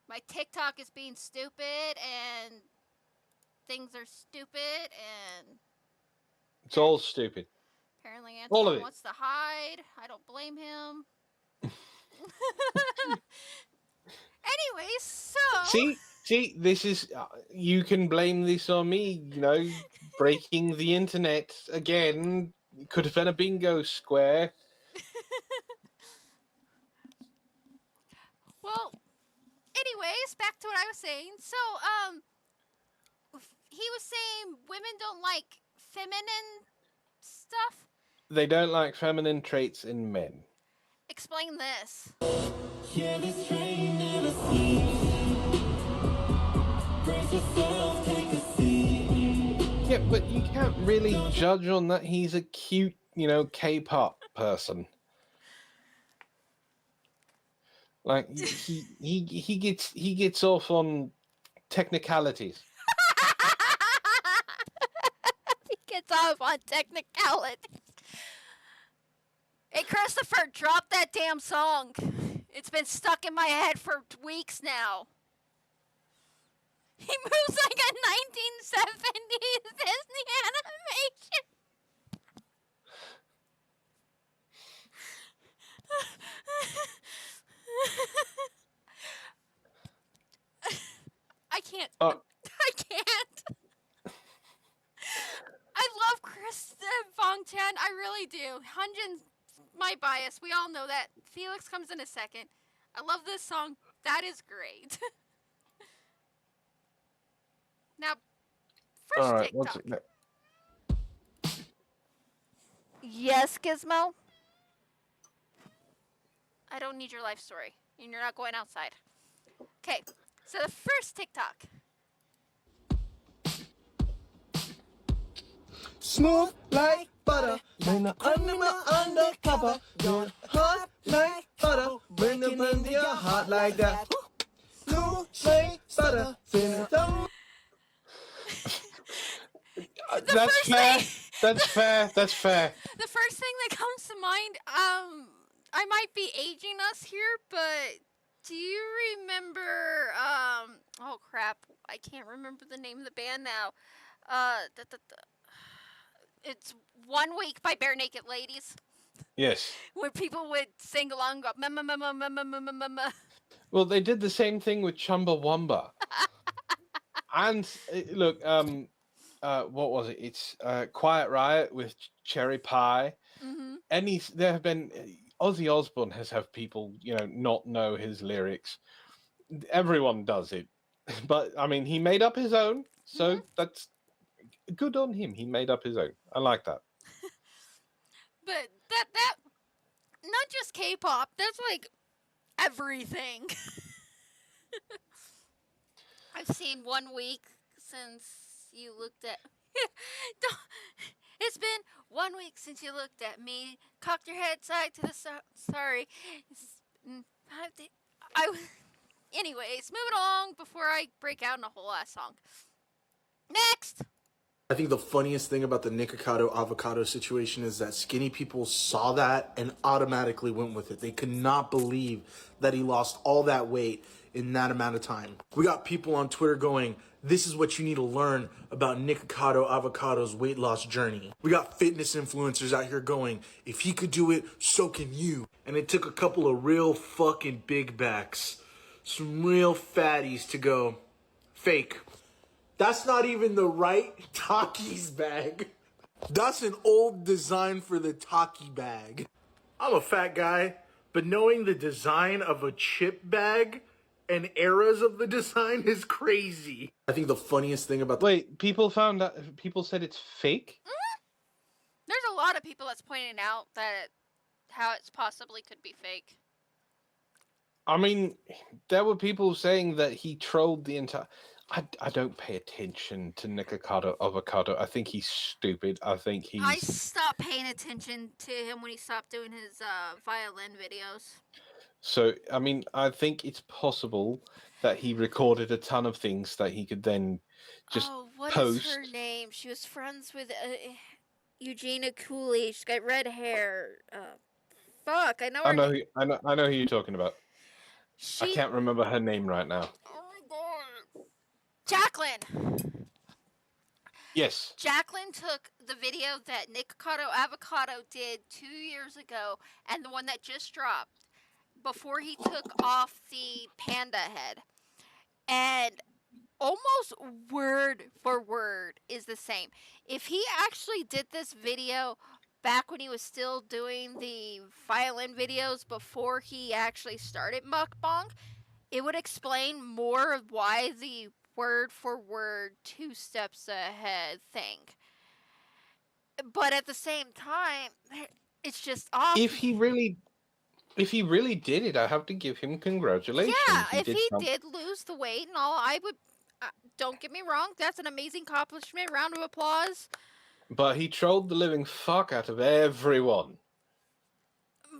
My TikTok is being stupid and things are stupid and
It's all stupid.
apparently
All of
Antwon
it.
wants to hide. I don't blame him. Anyways, so
See, this is you can blame this on me. Breaking the internet again. Could have been a bingo square.
well, anyways, back to what I was saying. So, he was saying women don't like feminine stuff.
They don't like feminine traits in men.
Explain this.
Yeah, but you can't really judge on that. He's a cute, K-pop person. Like he gets off on technicalities.
He gets off on technicalities. Hey, Christopher, drop that damn song. It's been stuck in my head for weeks now. He moves like a 1970s Disney animation. I can't. I can't. I love Chris Vongchan. I really do. Hyunjin's my bias. We all know that. Felix comes in a second. I love this song. That is great. Now, first
All right,
TikTok. Yes, Gizmo? I don't need your life story. And you're not going outside. Okay, so the first TikTok.
Smooth like butter, when I'm under my undercover, you're hot like butter, breaking into your heart like that. Smooth like butter, feeling so.
That's fair. That's fair. That's fair.
The first thing that comes to mind, I might be aging us here, but do you remember, oh crap, I can't remember the name of the band now. It's 1 Week by Bare Naked Ladies.
Yes.
Where people would sing along, go, ma ma ma ma ma ma ma ma ma.
Well, they did the same thing with Chumbawamba. And look, what was it? It's Quiet Riot with Cherry Pie.
Mm-hmm.
There have been Ozzy Osbourne has have people not know his lyrics. Everyone does it, but I mean he made up his own, so that's good on him. He made up his own. I like that.
But that not just K-pop. That's like everything. I've seen 1 week since you looked at. It's been 1 week since you looked at me. Cocked your head side to the sorry. Anyways, moving along before I break out in a whole ass song. Next.
I think the funniest thing about the Nikocado avocado situation is that skinny people saw that and automatically went with it. They could not believe that he lost all that weight in that amount of time. We got people on Twitter going, this is what you need to learn about Nikocado avocado's weight loss journey. We got fitness influencers out here going, if he could do it, so can you. And it took a couple of real fucking big backs, some real fatties to go, fake. That's not even the right Takis bag. That's an old design for the Taki bag. I'm a fat guy, but knowing the design of a chip bag and eras of the design is crazy. I think the funniest thing about
people said it's fake?
There's a lot of people that's pointing out that how it's possibly could be fake.
I mean, there were people saying that he trolled the entire... I don't pay attention to Nikocado Avocado. I think he's stupid. I think he's...
I stopped paying attention to him when he stopped doing his violin videos.
So, I mean, I think it's possible that he recorded a ton of things that he could then just
what
post.
is her name? She was friends with Eugenia Cooley. She's got red hair. Fuck, I know her name.
I know who you're talking about. I
She,
can't remember her name right now.
oh my god, Jacqueline.
Yes.
Jacqueline took the video that Nikocado Avocado did 2 years ago and the one that just dropped before he took off the panda head, and almost word for word is the same. If he actually did this video back when he was still doing the violin videos before he actually started mukbang, it would explain more of why the word for word 2 steps ahead thing. But at the same time, it's just off.
If he really did it, I have to give him congratulations.
Yeah,
He
if
did
he
some-
did lose the weight and all, I would. Don't get me wrong, that's an amazing accomplishment. Round of applause.
But he trolled the living fuck out of everyone.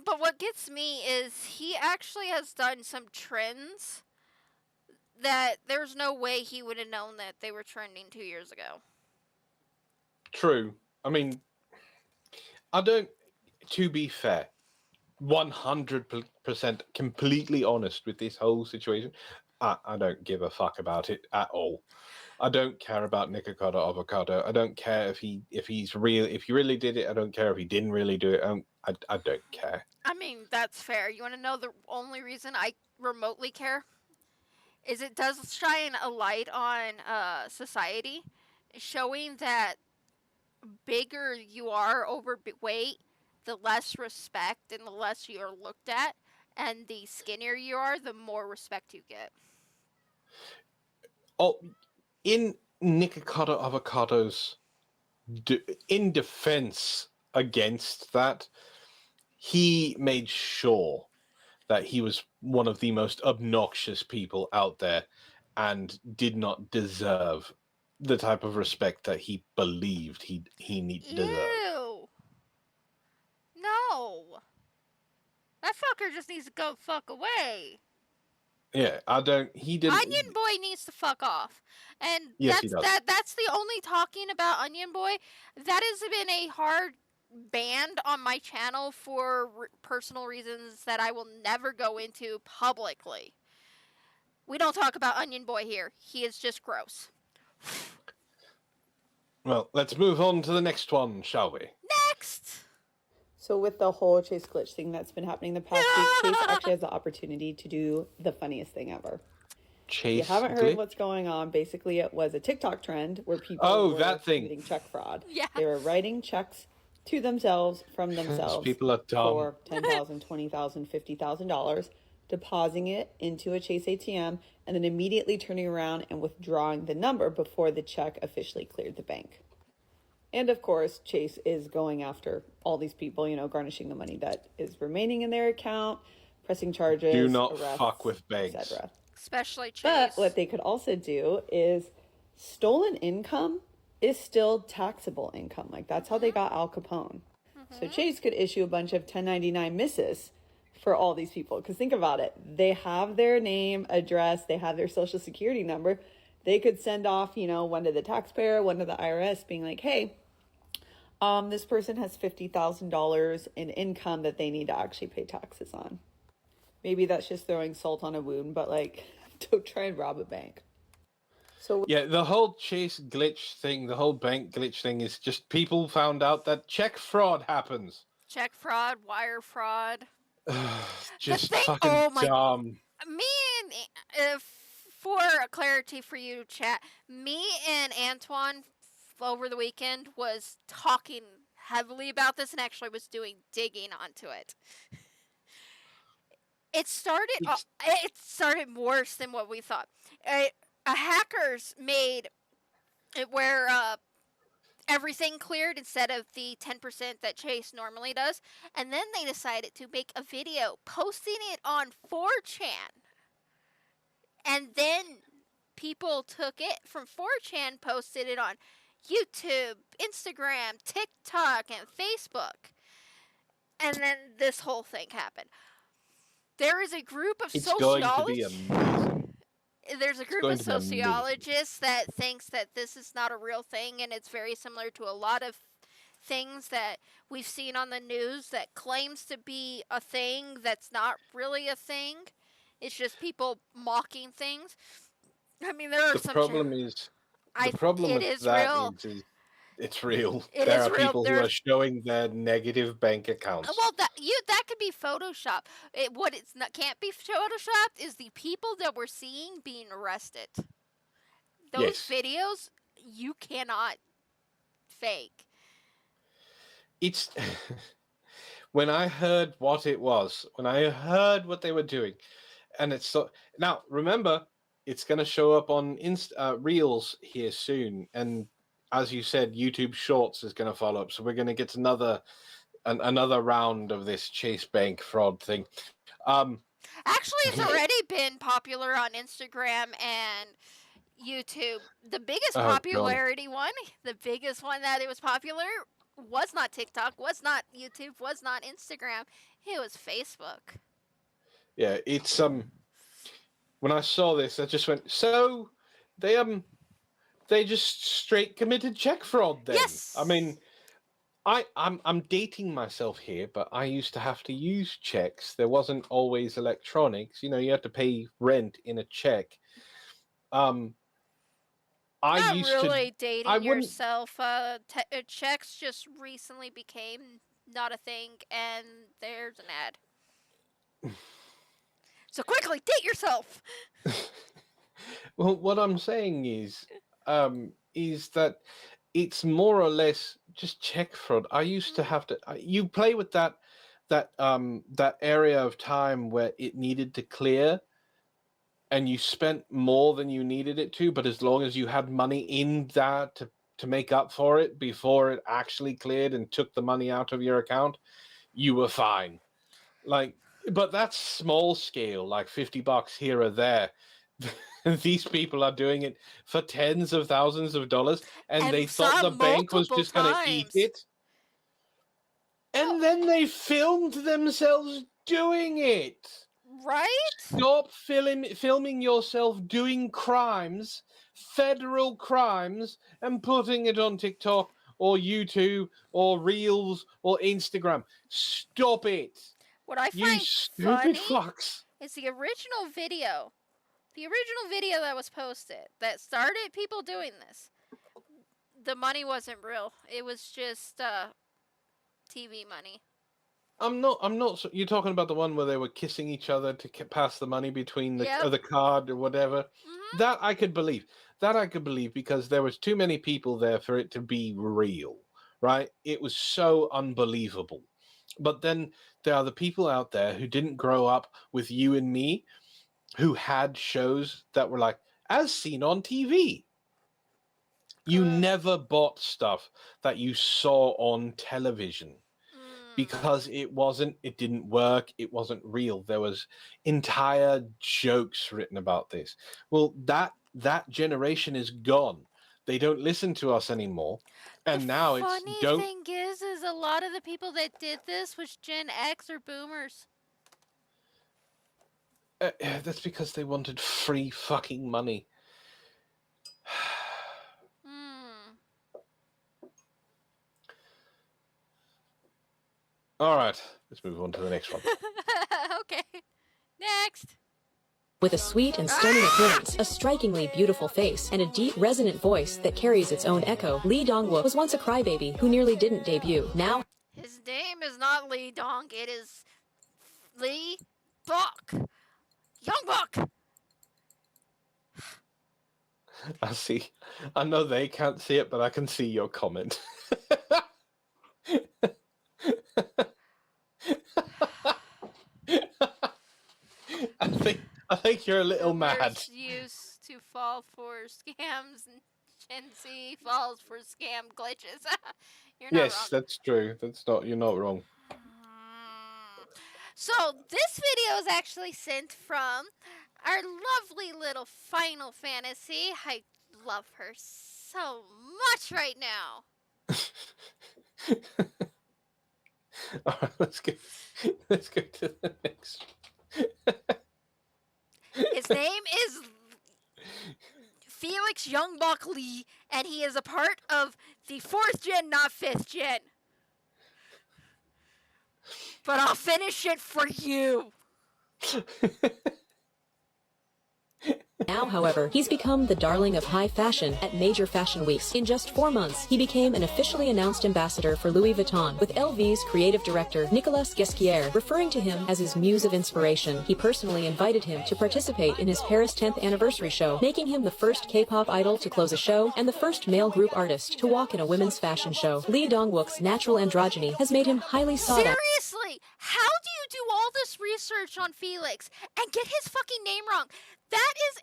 But what gets me is he actually has done some trends that there's no way he would have known that they were trending 2 years ago.
True. I mean, I don't. To be fair, 100% completely honest with this whole situation. I don't give a fuck about it at all. I don't care about Nikocado Avocado. I don't care if he really did it. I don't care if he didn't really do it. I don't care.
I mean, that's fair. You want to know the only reason I remotely care? Is it does shine a light on society, showing that bigger you are overweight, the less respect and the less you're looked at, and the skinnier you are, the more respect you get.
Oh, in Nikocado Avocado's in defense against that, he made sure that he was one of the most obnoxious people out there and did not deserve the type of respect that he believed he deserved.
Ew. No. That fucker just needs to go fuck away.
Yeah, I don't. He didn't.
Onion Boy needs to fuck off. And
Yes, he does.
that's the only talking about Onion Boy. That has been a hard banned on my channel for personal reasons that I will never go into publicly. We don't talk about Onion Boy here. He is just gross.
Well, let's move on to the next one, shall we?
Next!
So with the whole Chase glitch thing that's been happening the past week, Chase actually has the opportunity to do the funniest thing ever.
Chase.
You haven't heard
glitch?
what's going on. Basically, it was a TikTok trend where people were
that thing.
committing check fraud.
Yeah.
They were writing checks to themselves from themselves
People are dumb.
for $10,000, $20,000, $50,000, depositing it into a Chase ATM, and then immediately turning around and withdrawing the number before the check officially cleared the bank. And of course, Chase is going after all these people, garnishing the money that is remaining in their account, pressing charges,
Do not
arrests,
fuck with banks.
etc.
Especially Chase.
But what they could also do is stolen income is still taxable income. Like that's how they got Al Capone. So Chase could issue a bunch of 1099 misses for all these people. Because think about it. They have their name, address, they have their social security number. They could send off, one to the taxpayer, one to the IRS being like, hey, this person has $50,000 in income that they need to actually pay taxes on. Maybe that's just throwing salt on a wound, but don't try and rob a bank. So
Yeah, the whole Chase glitch thing, the whole bank glitch thing is just people found out that check fraud happens.
Check fraud, wire fraud.
Just
thing-
fucking
oh my-
dumb.
Me and, for clarity for you, chat, me and Antwon over the weekend was talking heavily about this and actually was doing digging onto it. It started worse than what we thought. Hackers made it where everything cleared instead of the 10% that Chase normally does, and then they decided to make a video posting it on 4chan. And then people took it from 4chan, posted it on YouTube, Instagram, TikTok, and Facebook. And then this whole thing happened. There is a group of
It's going to be
sociologists.
amazing.
There's a group
going
of
to be amazing.
sociologists that thinks that this is not a real thing, and it's very similar to a lot of things that we've seen on the news that claims to be a thing that's not really a thing. It's just people mocking things. I mean, there are
The
some.
problem is
I.
the problem
It
with
is
that
real.
is it's real.
It
There
is
are
real.
people who are showing their negative bank accounts.
Well, that could be Photoshop. What it's not can't be Photoshopped is the people that we're seeing being arrested. Those
Yes.
videos you cannot fake.
It's when I heard what it was, when I heard what they were doing, and it's so now remember it's going to show up on Reels here soon, and as you said, YouTube Shorts is going to follow up. So we're going to get another round of this Chase Bank fraud thing.
Actually, it's already been popular on Instagram and YouTube. The biggest
Oh, God.
popularity one, the biggest one that it was popular was not TikTok, was not YouTube, was not Instagram. It was Facebook.
Yeah, it's when I saw this, I just went, so they just straight committed check fraud then.
Yes.
I mean, I'm dating myself here, but I used to have to use checks. There wasn't always electronics. You know, you had to pay rent in a check. I
Not
used
really
to.
dating
I wouldn't.
yourself. Checks just recently became not a thing, and there's an ad. So quickly, date yourself.
Well, what I'm saying is that it's more or less just check fraud. I used to have to. You play with that area of time where it needed to clear, and you spent more than you needed it to, but as long as you had money in that to make up for it before it actually cleared and took the money out of your account, you were fine. Like, but that's small scale, like $50 here or there. These people are doing it for tens of thousands of dollars, and they thought the bank was just going to eat it. And then they filmed themselves doing it.
Right?
Stop filming yourself doing crimes, federal crimes, and putting it on TikTok or YouTube or Reels or Instagram. Stop it.
What I
You
find
stupid
funny
fucks.
is the original video. The original video that was posted that started people doing this. The money wasn't real. It was just TV money.
I'm not. You're talking about the one where they were kissing each other to pass the money between the card or whatever.
Mm-hmm.
That I could believe. That I could believe because there was too many people there for it to be real, right? It was so unbelievable. But then there are the people out there who didn't grow up with you and me, who had shows that were like, as seen on TV. You never bought stuff that you saw on television because it didn't work, it wasn't real. There was entire jokes written about this. Well, that generation is gone. They don't listen to us anymore. And now it's
Funny thing is a lot of the people that did this was Gen X or Boomers.
That's because they wanted free fucking money. All right, let's move on to the next one.
Okay. Next.
With a sweet and stunning appearance, a strikingly beautiful face, and a deep, resonant voice that carries its own echo, Lee Dong-wook was once a crybaby who nearly didn't debut. Now,
his name is not Lee Dong, it is Lee Bok. Young Bok!
I see. I know they can't see it, but I can see your comment. I think you're a little mad.
Used to fall for scams, and Gen Z falls for scam glitches. You're not
Yes,
wrong.
that's true. You're not wrong.
So this video is actually sent from our lovely little Final Fantasy. I love her so much right now.
All right, let's go to the next.
His name is Felix Youngbok Lee, and he is a part of the 4th gen, not 5th gen. But I'll finish it for you.
Now, however, he's become the darling of high fashion at major fashion weeks. In just 4 months, he became an officially announced ambassador for Louis Vuitton, with LV's creative director, Nicolas Guesquière, referring to him as his muse of inspiration. He personally invited him to participate in his Paris 10th anniversary show, making him the first K-pop idol to close a show and the first male group artist to walk in a women's fashion show. Lee Dong-wook's natural androgyny has made him highly sought after.
Seriously, how do you do all this research on Felix and get his fucking name wrong? That is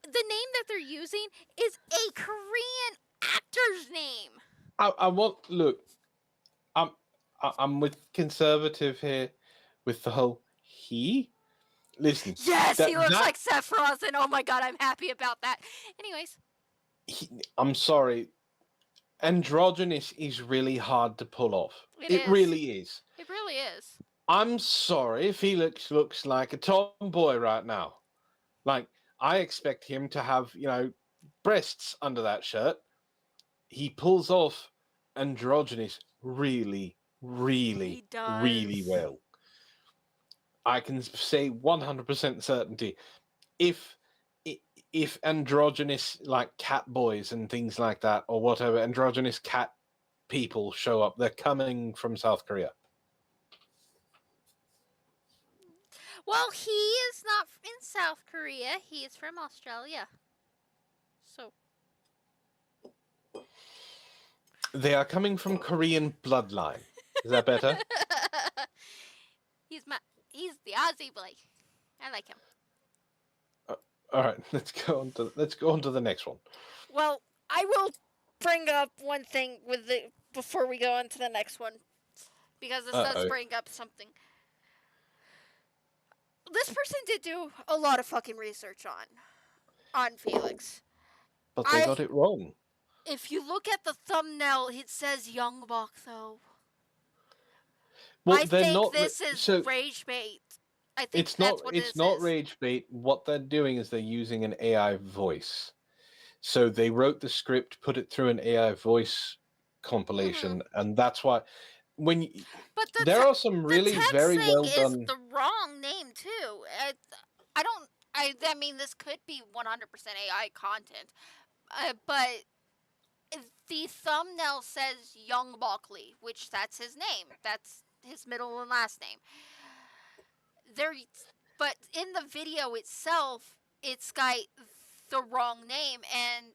the name that they're using is a Korean actor's name.
I'm with conservative here with the whole he. Listen.
Yes, he looks like Seth Rogen. Oh my god, I'm happy about that. Anyways.
I'm sorry. Androgynous is really hard to pull off.
It
really is.
It really is.
I'm sorry, Felix looks like a tomboy right now. Like, I expect him to have, breasts under that shirt. He pulls off androgynous really, really, really well. I can say 100% certainty. If androgynous, like cat boys and things like that, or whatever, androgynous cat people show up, they're coming from South Korea.
Well, he is not in South Korea. He is from Australia. So.
They are coming from Korean bloodline. Is that better?
He's the Aussie boy. I like him.
All right, let's go on to the next one.
Well, I will bring up one thing before we go on to the next one, because this does bring up something. This person did do a lot of fucking research on Felix.
But they got it wrong.
If you look at the thumbnail, it says Young Bok, though.
Well,
I think this is rage bait. I think
it's not rage bait. What they're doing is they're using an AI voice. So they wrote the script, put it through an AI voice compilation, and that's why there are some really very well done.
Is the wrong name too. I mean, this could be 100% AI content, but the thumbnail says Young Bok-lee, which that's his name. That's his middle and last name. But in the video itself, it's got the wrong name, and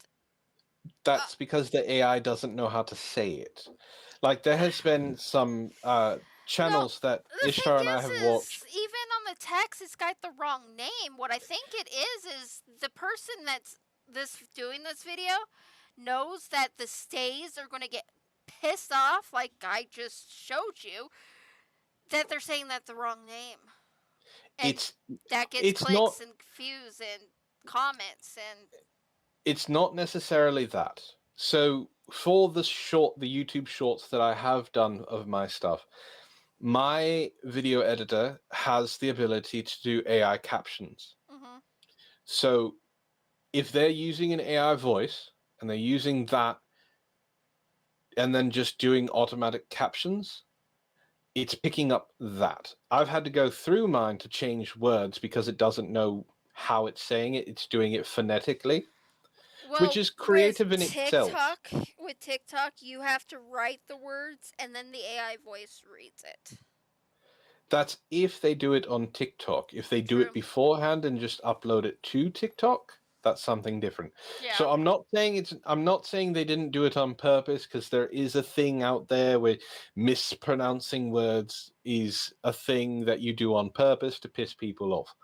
that's because the AI doesn't know how to say it. Like, there has been some channels that Ishtar and I have watched.
Even on the text, it's got the wrong name. What I think it is the person that's doing this video knows that the stays are going to get pissed off, like I just showed you, that they're saying that's the wrong name. And that gets clicks and views and comments, and
it's not necessarily that. So for the YouTube shorts that I have done of my stuff, my video editor has the ability to do AI captions.
Mm-hmm.
So if they're using an AI voice and they're using that and then just doing automatic captions, it's picking up that. I've had to go through mine to change words because it doesn't know how it's saying it. It's doing it phonetically, which is creative in itself.
With TikTok, you have to write the words and then the AI voice reads it.
That's if they do it on TikTok. If they do it beforehand and just upload it to TikTok, that's something different.
Yeah.
So I'm not saying they didn't do it on purpose, because there is a thing out there where mispronouncing words is a thing that you do on purpose to piss people off.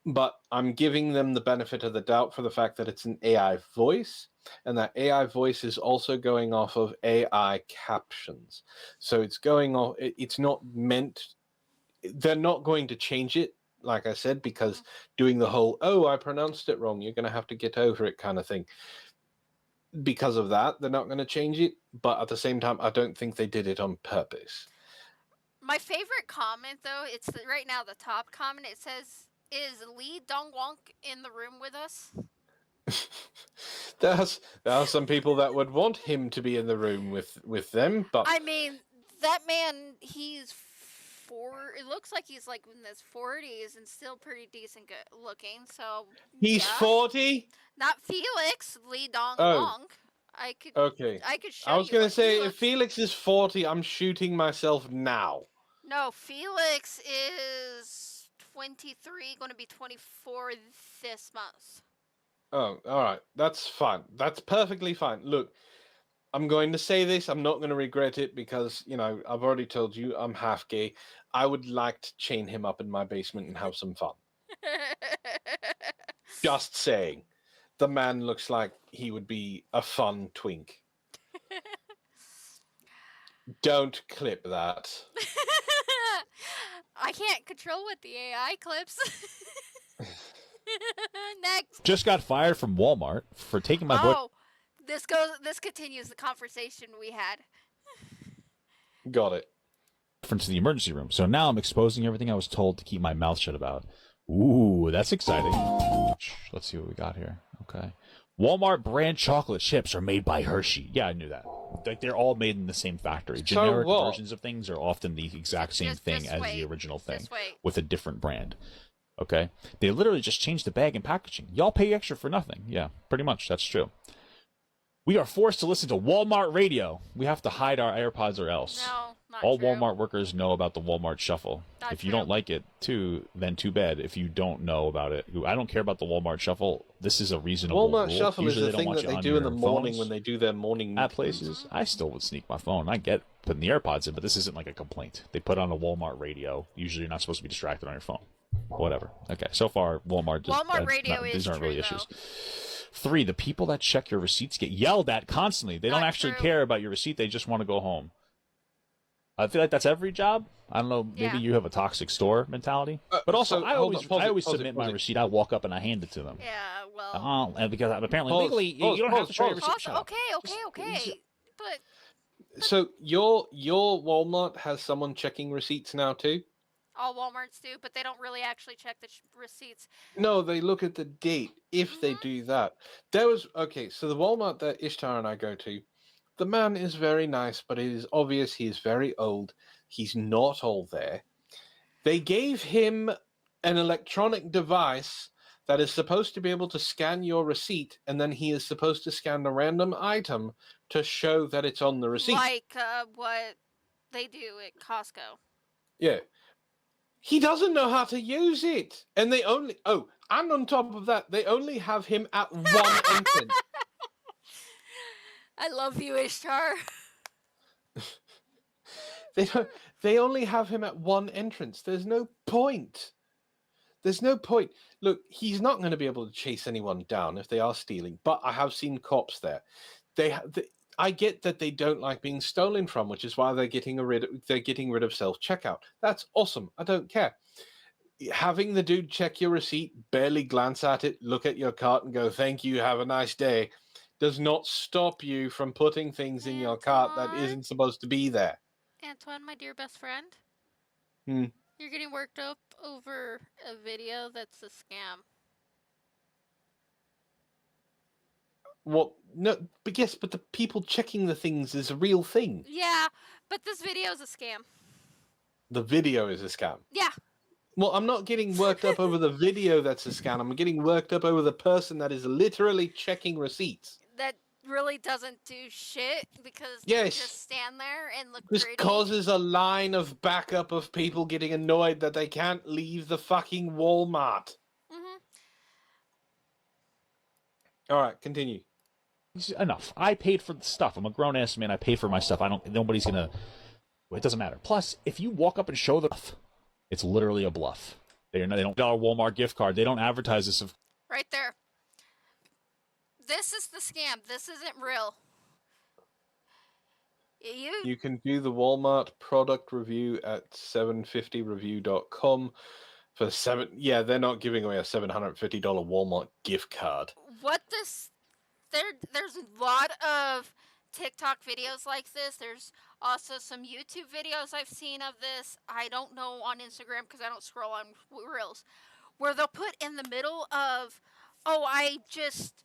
But I'm giving them the benefit of the doubt for the fact that it's an AI voice, and that AI voice is also going off of AI captions. So it's going off, it's not meant, they're not going to change it, like I said, because doing the whole, I pronounced it wrong, you're going to have to get over it kind of thing. Because of that, they're not going to change it. But at the same time, I don't think they did it on purpose.
My favorite comment, though, it's right now the top comment. It says, "Is Lee Dong-wook in the room with us?"
There are some people that would want him to be in the room with them, but
I mean, that man, he's It looks like he's like in his 40s and still pretty decent good looking. So
He's
yeah.
40?
Not Felix Lee Dong
Oh.
Long. I could
Okay.
show
I was
you
going to
what he
say, if
looks.
Felix is 40, I'm shooting myself now.
No, Felix is 23, going to be 24 this month.
Oh, all right. That's fine. That's perfectly fine. Look, I'm going to say this. I'm not going to regret it because, I've already told you I'm half gay. I would like to chain him up in my basement and have some fun. Just saying. The man looks like he would be a fun twink. Don't clip that.
I can't control what the AI clips. Next.
Just got fired from Walmart for taking my boy.
Oh, this continues the conversation we had.
Got it.
To the emergency room. So now I'm exposing everything I was told to keep my mouth shut about. Ooh, that's exciting. Let's see what we got here. Okay. Walmart brand chocolate chips are made by Hershey. Yeah, I knew that. Like, they're all made in the same factory.
So
Generic
what?
versions of things are often the exact same thing as the original thing with a different brand. Okay? They literally just changed the bag and packaging. Y'all pay extra for nothing. Yeah, pretty much. That's true. We are forced to listen to Walmart radio. We have to hide our AirPods or else.
No, not
all
true.
Walmart workers know about the Walmart Shuffle.
Not
if you
true.
don't like it, then too bad. If you don't know about it, I don't care about the Walmart Shuffle. This is a reasonable
Walmart
rule.
Shuffle
Usually
is the
they don't
thing
want
that
you
they
on
do in
your
the morning
phones
when they do their morning
at places. I still would sneak my phone. I get putting the AirPods in, but this isn't like a complaint. They put on a Walmart radio. Usually you're not supposed to be distracted on your phone. Whatever. Okay, so far Walmart
radio is
these aren't
true,
really
though.
issues. 3, the people that check your receipts get yelled at constantly. They don't
Not
actually
true.
care about your receipt. They just want to go home. I feel like that's every job. I don't know. Maybe
Yeah.
you have a toxic store mentality, but also
so
I
hold
always
on, pause it,
submit my receipt. I walk up and I hand it to them.
Yeah, well.
And because apparently
Pause,
legally you
pause,
don't have
pause,
to show your
pause.
receipt. Shut up.
Okay. But
So your Walmart has someone checking receipts now too?
all Walmarts do, but they don't really actually check the receipts.
No, they look at the date if they do that. So the Walmart that Ishtar and I go to, the man is very nice, but it is obvious he is very old. He's not all there. They gave him an electronic device that is supposed to be able to scan your receipt, and then he is supposed to scan a random item to show that it's on the receipt.
Like what they do at Costco.
Yeah. He doesn't know how to use it. And and on top of that, they only have him at one entrance.
I love you, Ishtar.
They only have him at one entrance. There's no point. Look, he's not going to be able to chase anyone down if they are stealing, but I have seen cops there. I get that they don't like being stolen from, which is why they're getting rid of self-checkout. That's awesome. I don't care. Having the dude check your receipt, barely glance at it, look at your cart and go, "Thank you, have a nice day," does not stop you from putting things in your cart that isn't supposed to be there.
Antwon, my dear best friend.
Hmm.
You're getting worked up over a video that's a scam.
What? No, but yes, but the people checking the things is a real thing.
Yeah, but this video is a scam.
The video is a scam.
Yeah.
Well, I'm not getting worked up over the video that's a scam. I'm getting worked up over the person that is literally checking receipts.
That really doesn't do shit because
Yes.
they just stand there and look
This
pretty.
causes a line of backup of people getting annoyed that they can't leave the fucking Walmart.
Mm-hmm.
All right, continue.
Enough. I paid for the stuff. I'm a grown ass man. I pay for my stuff. Nobody's gonna. It doesn't matter. Plus, if you walk up and show the, it's literally a bluff. They don't dollar Walmart gift card. They don't advertise this.
Right there. This is the scam. This isn't real.
You can do the Walmart product review at 750review.com for $7. Yeah, they're not giving away a $750 Walmart gift card.
There's a lot of TikTok videos like this. There's also some YouTube videos I've seen of this. I don't know on Instagram because I don't scroll on Reels, where they'll put in the middle of, "Oh, I just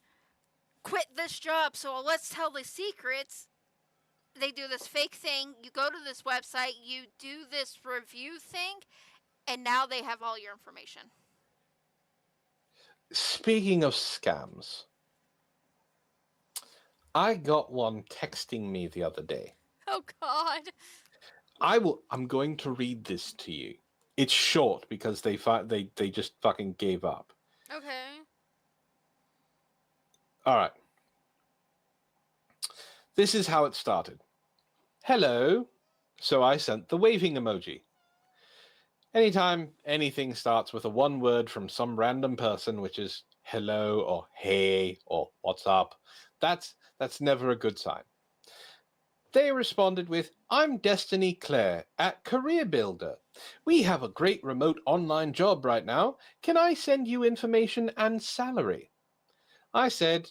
quit this job, so let's tell the secrets." they do this fake thing. You go to this website, you do this review thing, and now they have all your information.
Speaking of scams, I got one texting me the other day.
Oh God.
I'm going to read this to you. It's short because they just fucking gave up.
Okay.
All right. This is how it started. Hello. So I sent the waving emoji. Anytime anything starts with a one word from some random person, which is hello or hey or what's up, that's never a good sign. They responded with, I'm Destiny Claire at Career Builder. We have a great remote online job right now. Can I send you information and salary? I said,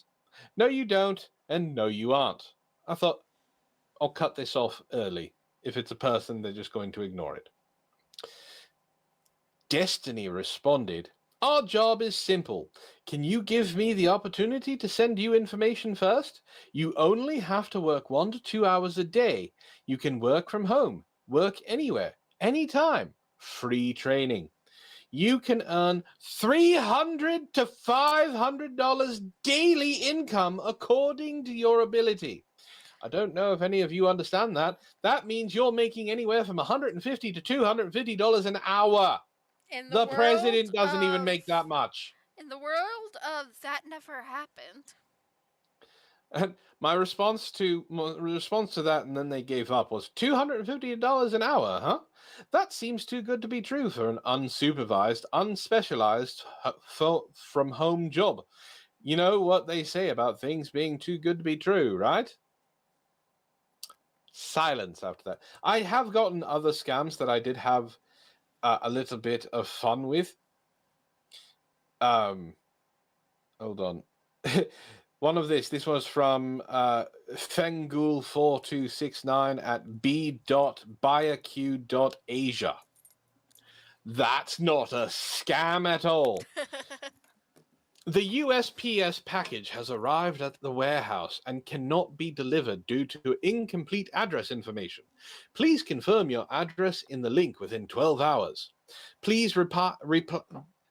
no, you don't, and no, you aren't. I thought, I'll cut this off early. If it's a person, they're just going to ignore it. Destiny responded, our job is simple. Can you give me the opportunity to send you information first? You only have to work 1 to 2 hours a day. You can work from home, work anywhere, anytime. Free training. You can earn $300 to $500 daily income according to your ability. I don't know if any of you understand that. That means you're making anywhere from $150 to $250 an hour. The president doesn't even make that much.
In the world of that never happened.
And my response to that, and then they gave up, was $250 an hour, huh? That seems too good to be true for an unsupervised, unspecialized from home job. You know what they say about things being too good to be true, right? Silence after that. I have gotten other scams that I did have a little bit of fun with. Hold on. One of this was from Fengul4269 at b.bioq.asia. That's not a scam at all. The USPS package has arrived at the warehouse and cannot be delivered due to incomplete address information. Please confirm your address in the link within 12 hours. Please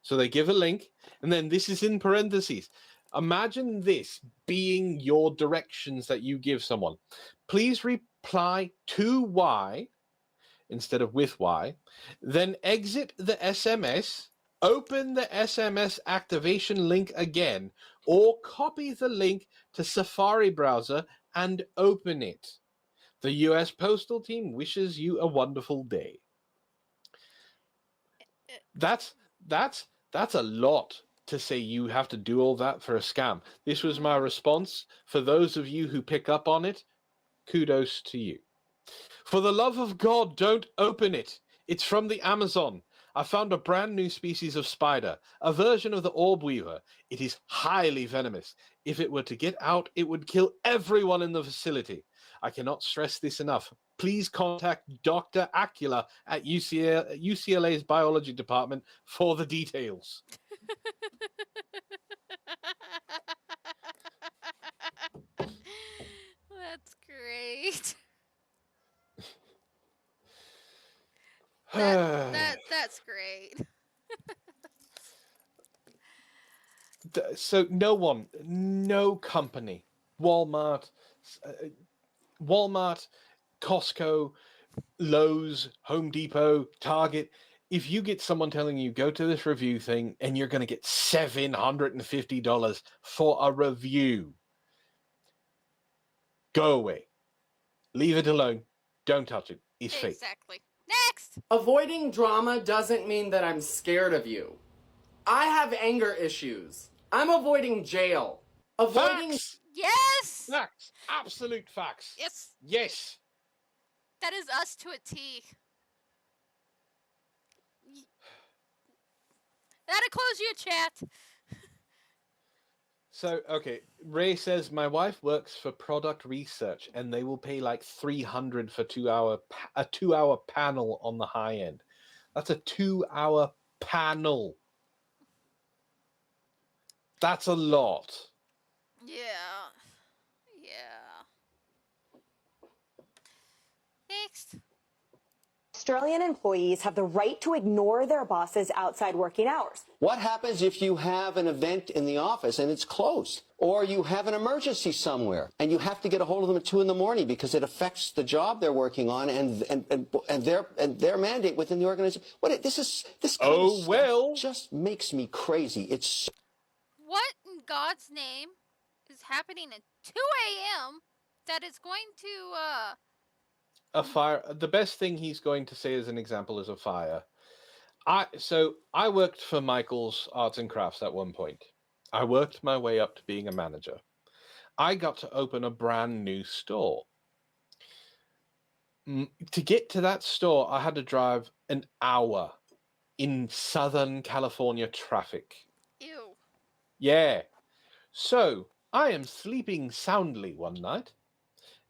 so they give a link, and then this is in parentheses. Imagine this being your directions that you give someone. Please reply to Y instead of with Y, then exit the SMS, open the SMS activation link again, or copy the link to Safari browser and open it. The US Postal Team wishes you a wonderful day. That's a lot to say you have to do all that for a scam. This was my response. For those of you who pick up on it, kudos to you. For the love of God, don't open it. It's from the Amazon. I found a brand new species of spider, a version of the orb weaver. It is highly venomous. If it were to get out, it would kill everyone in the facility. I cannot stress this enough. Please contact Dr. Acula at UCLA's biology department for the details.
That's great. That's great.
So no company, Walmart, Costco, Lowe's, Home Depot, Target, if you get someone telling you go to this review thing and you're going to get $750 for a review, go away. Leave it alone. Don't touch it. It's fake.
Exactly. Next!
Avoiding drama doesn't mean that I'm scared of you. I have anger issues. I'm avoiding jail. Avoiding...
Facts!
Yes!
Facts! Absolute facts.
Yes.
Yes.
That is us to a T. That'll close you a chat.
So, okay, Ray says, my wife works for product research and they will pay like $300 for a 2-hour panel on the high end. That's a 2-hour panel. That's a lot.
Yeah. Yeah. next.
Australian employees have the right to ignore their bosses outside working hours.
What happens if you have an event in the office and it's closed? Or you have an emergency somewhere and you have to get a hold of them at 2 a.m. because it affects the job they're working on and their mandate within the organization. This kind of stuff just makes me crazy. It's
what in God's name is happening at 2 a.m. that is going to
a fire. The best thing he's going to say as an example is a fire. I worked for Michael's Arts and Crafts at one point. I worked my way up to being a manager. I got to open a brand new store. To get to that store, I had to drive an hour in Southern California traffic.
Ew.
Yeah. So I am sleeping soundly one night,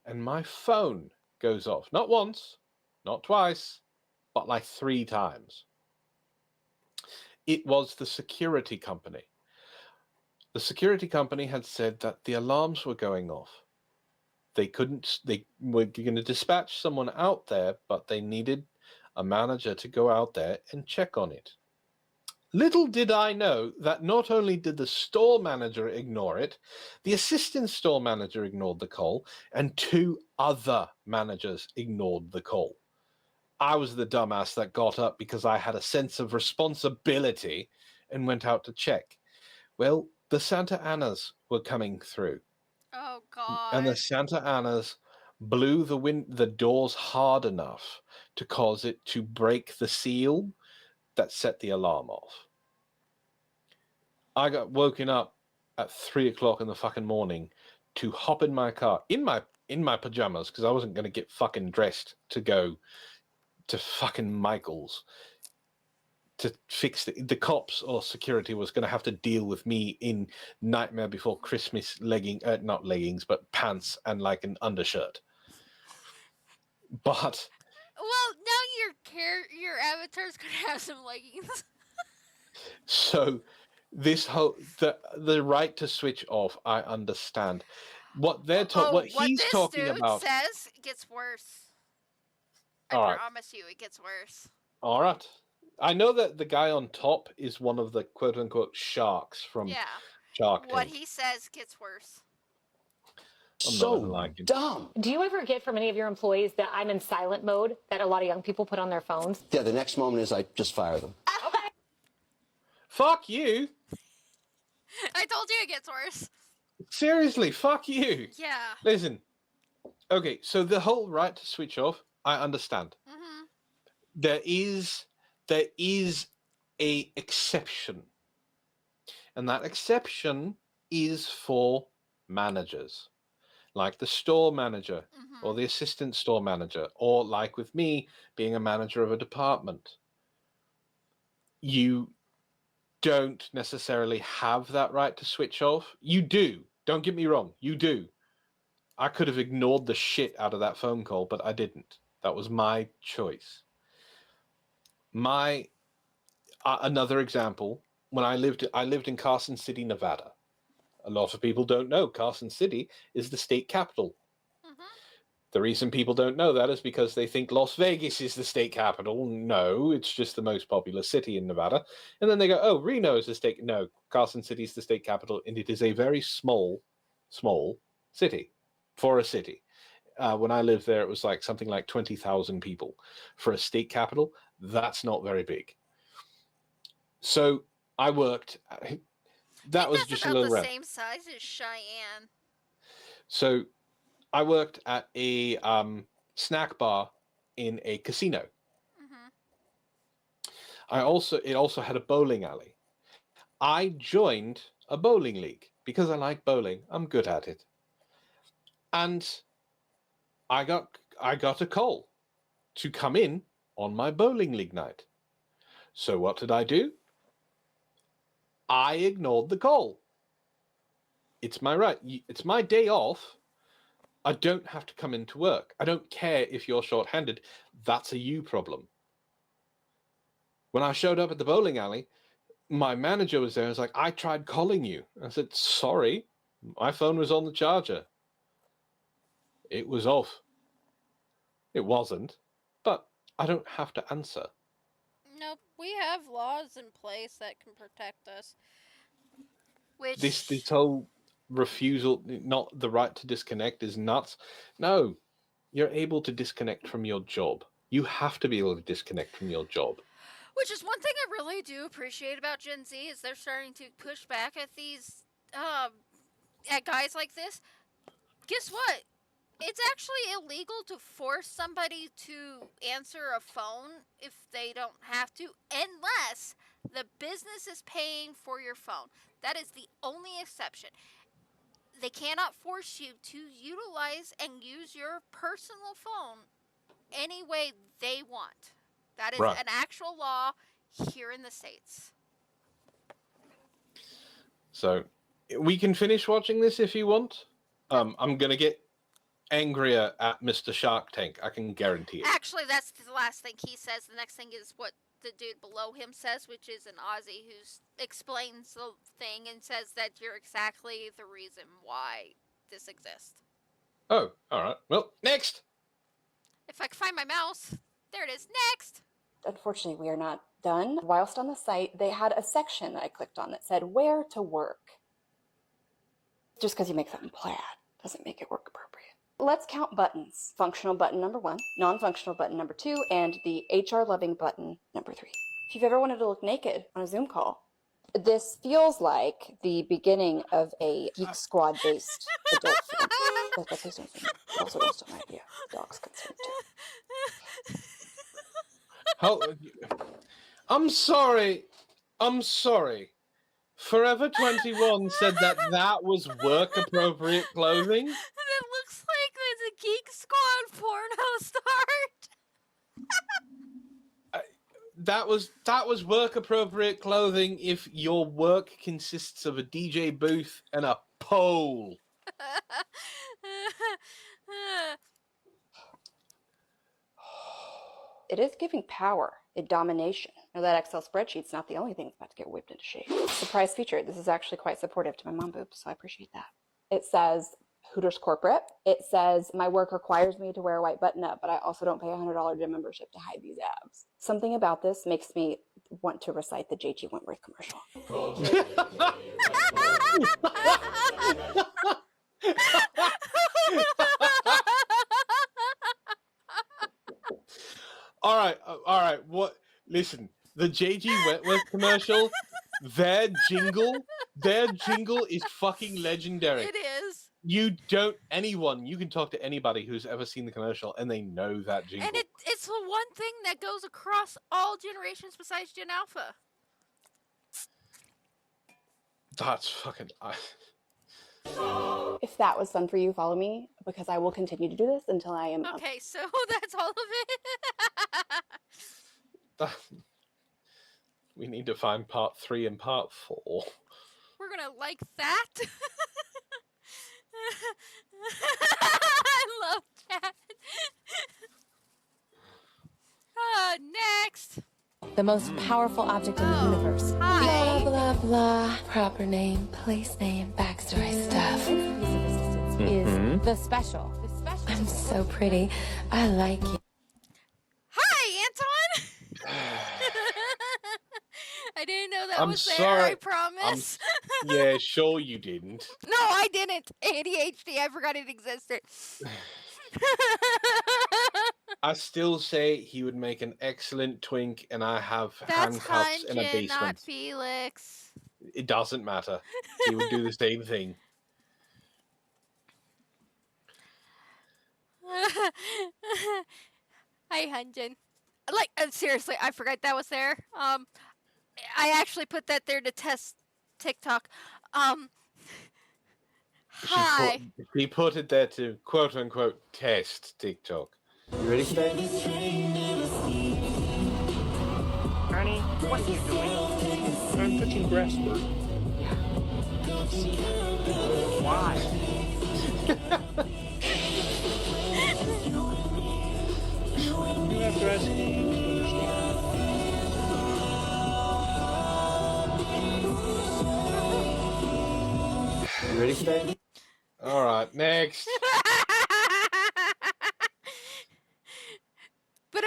and my phone goes off. Not once, not twice, but like 3 times. It was the security company. The security company had said that the alarms were going off. They were going to dispatch someone out there, but they needed a manager to go out there and check on it. Little did I know that not only did the store manager ignore it, the assistant store manager ignored the call, and 2 other managers ignored the call. I was the dumbass that got up because I had a sense of responsibility and went out to check. Well, the Santa Anas were coming through.
Oh, God.
And the Santa Anas blew the doors hard enough to cause it to break the seal that set the alarm off. I got woken up at 3 o'clock in the fucking morning to hop in my car, in my pajamas, because I wasn't going to get fucking dressed to go to fucking Michael's to fix the cops or security was going to have to deal with me in Nightmare Before Christmas not leggings, but pants and like an undershirt. But
well, now your avatar's gonna have some leggings.
So this whole the right to switch off, I understand. What he's talking about
says it gets worse.
I
promise you, it gets worse.
All right. I know that the guy on top is one of the quote-unquote sharks from Shark Tank.
What he says gets worse.
so dumb.
Do you ever get from any of your employees that I'm in silent mode that a lot of young people put on their phones?
Yeah, the next moment is I just fire them.
Okay.
Fuck you.
I told you it gets worse.
Seriously, fuck you.
Yeah.
Listen. Okay, so the whole right to switch off, I understand.
Mm-hmm.
There is a exception. And that exception is for managers. Like the store manager or the assistant store manager, or like with me being a manager of a department. You don't necessarily have that right to switch off. You do. Don't get me wrong. You do. I could have ignored the shit out of that phone call, but I didn't. That was my choice. Another example, when I lived in Carson City, Nevada. A lot of people don't know Carson City is the state capital. The reason people don't know that is because they think Las Vegas is the state capital. No, it's just the most populous city in Nevada. And then they go, oh, Reno is the state. No, Carson City is the state capital, and it is a very small city for a city. When I lived there, it was like something like 20,000 people. For a state capital, that's not very big. So I worked. That was just a little
about the same size as Cheyenne.
So I worked at a snack bar in a casino. It also had a bowling alley. I joined a bowling league because I like bowling. I'm good at it. And I got a call to come in on my bowling league night. So what did I do? I ignored the call. It's my right. It's my day off. I don't have to come into work. I don't care if you're short-handed. That's a you problem. When I showed up at the bowling alley, my manager was there. I was like, I tried calling you. I said, sorry, my phone was on the charger. It was off. It wasn't, but I don't have to answer.
Nope, we have laws in place that can protect us. Which
This whole refusal, not the right to disconnect, is nuts. No, you're able to disconnect from your job. You have to be able to disconnect from your job.
Which is one thing I really do appreciate about Gen Z is they're starting to push back at these at guys like this. Guess what? It's actually illegal to force somebody to answer a phone if they don't have to, unless the business is paying for your phone. That is the only exception. They cannot force you to utilize and use your personal phone any way they want. That is
Right.
an actual law here in the States.
So we can finish watching this if you want. I'm going to get angrier at Mr. Shark Tank. I can guarantee it.
Actually, that's the last thing he says. The next thing is what the dude below him says, which is an Aussie who explains the thing and says that you're exactly the reason why this exists.
Oh, all right. Well, next.
If I can find my mouse, there it is. Next.
Unfortunately, we are not done. Whilst on the site, they had a section that I clicked on that said where to work. Just because you make something plaid doesn't make it work appropriate. Let's count buttons. Functional button number 1, non-functional button number 2, and the HR loving button number 3. If you've ever wanted to look naked on a Zoom call, this feels like the beginning of a Geek Squad based adult film. But please don't film me. It also goes to my idea. Dogs concerned too.
How? I'm sorry. Forever 21 said that was work appropriate clothing.
And it looks like there's a Geek Squad porno start.
That was work appropriate clothing if your work consists of a DJ booth and a pole.
It is giving power, domination. Now that Excel spreadsheet's not the only thing that's about to get whipped into shape. Surprise feature. This is actually quite supportive to my mom boobs, so I appreciate that. It says Hooters Corporate. It says my work requires me to wear a white button-up, but I also don't pay a $100 gym membership to hide these abs. Something about this makes me want to recite the J.G. Wentworth commercial.
All right. What? Listen, the J.G. Wentworth commercial, their jingle is fucking legendary.
It is.
You can talk to anybody who's ever seen the commercial, and they know that jingle.
And it's the one thing that goes across all generations besides Gen Alpha.
That's fucking...
If that was fun for you, follow me, because I will continue to do this until I am
Okay, so that's all of it.
We need to find part 3 and part 4.
We're gonna like that. I love that. Next.
The most powerful object in the universe.
Hi.
Blah, blah, blah. Proper name, place name, backstory stuff. This piece of resistance is the special. I'm so pretty. I like you.
Hi, Antwon. I didn't know that
I'm
was there,
sorry.
I promise.
Yeah, sure you didn't.
No, I didn't. ADHD, I forgot it existed.
I still say he would make an excellent twink, and I have
That's
handcuffs in a
Hunjin,
basement.
not Felix.
It doesn't matter. He would do the same thing.
Hi, Hunjin. Like, seriously, I forgot that was there. I actually put that there to test TikTok. Hi.
He put it there to quote unquote test TikTok.
You ready for that?
Honey, what are you doing? I'm touching grass work. Why? You have to ask me to understand.
You ready for that?
All right, next.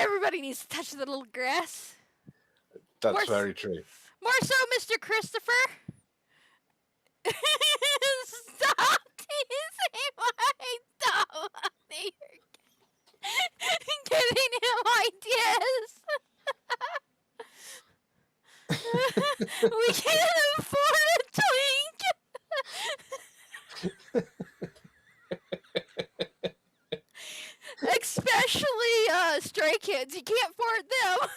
Not everybody needs to touch the little grass.
That's very true.
More so, Mr. Christopher. Stop teasing my dog. Giving him ideas. We can't afford a twink. Especially stray kids. You can't afford them.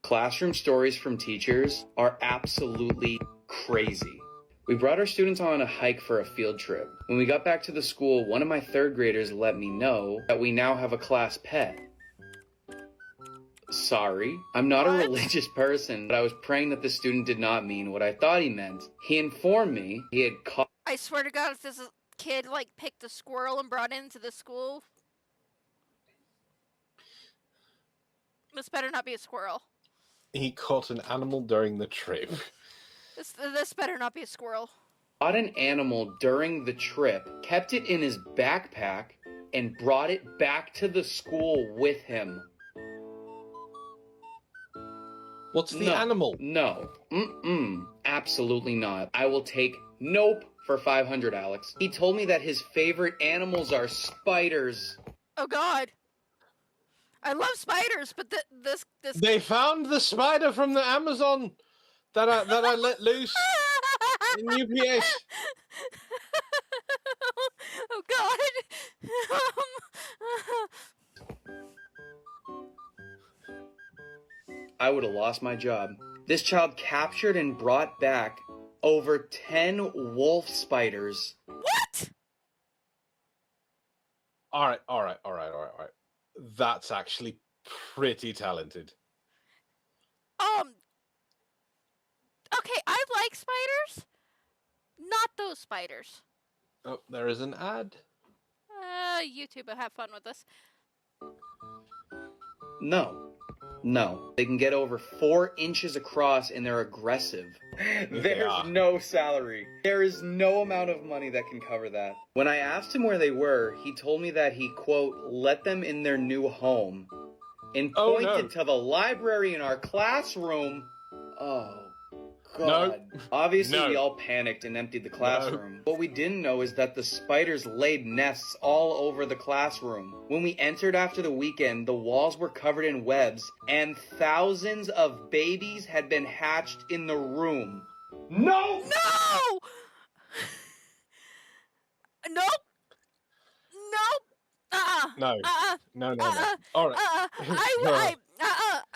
Classroom stories from teachers are absolutely crazy. We brought our students on a hike for a field trip. When we got back to the school, one of my third graders let me know that we now have a class pet. Sorry, I'm not a religious person, but I was praying that the student did not mean what I thought he meant. He informed me he had caught...
I swear to God, if this kid picked a squirrel and brought it into the school, this better not be a squirrel.
He caught an animal during the trip.
This better not be a squirrel.
Caught an animal during the trip, kept it in his backpack, and brought it back to the school with him.
What's the animal?
No. Absolutely not. I will take nope for 500, Alex. He told me that his favorite animals are spiders.
Oh, God. I love spiders, but this...
They found the spider from the Amazon that I let loose in UPS.
Oh, God.
I would have lost my job. This child captured and brought back over 10 wolf spiders.
What?
All right. That's actually pretty talented.
Okay, I like spiders. Not those spiders.
Oh, there is an ad.
YouTube will have fun with this.
No. They can get over 4 inches across and they're aggressive. There's no salary. There is no amount of money that can cover that. When I asked him where they were, he told me that he, quote, let them in their new home and pointed to the library in our classroom. Oh, God.
No.
Obviously, we all panicked and emptied the classroom. What we didn't know is that the spiders laid nests all over the classroom. When we entered after the weekend, the walls were covered in webs, and thousands of babies had been hatched in the room. No!
No! Nope.
No. All right.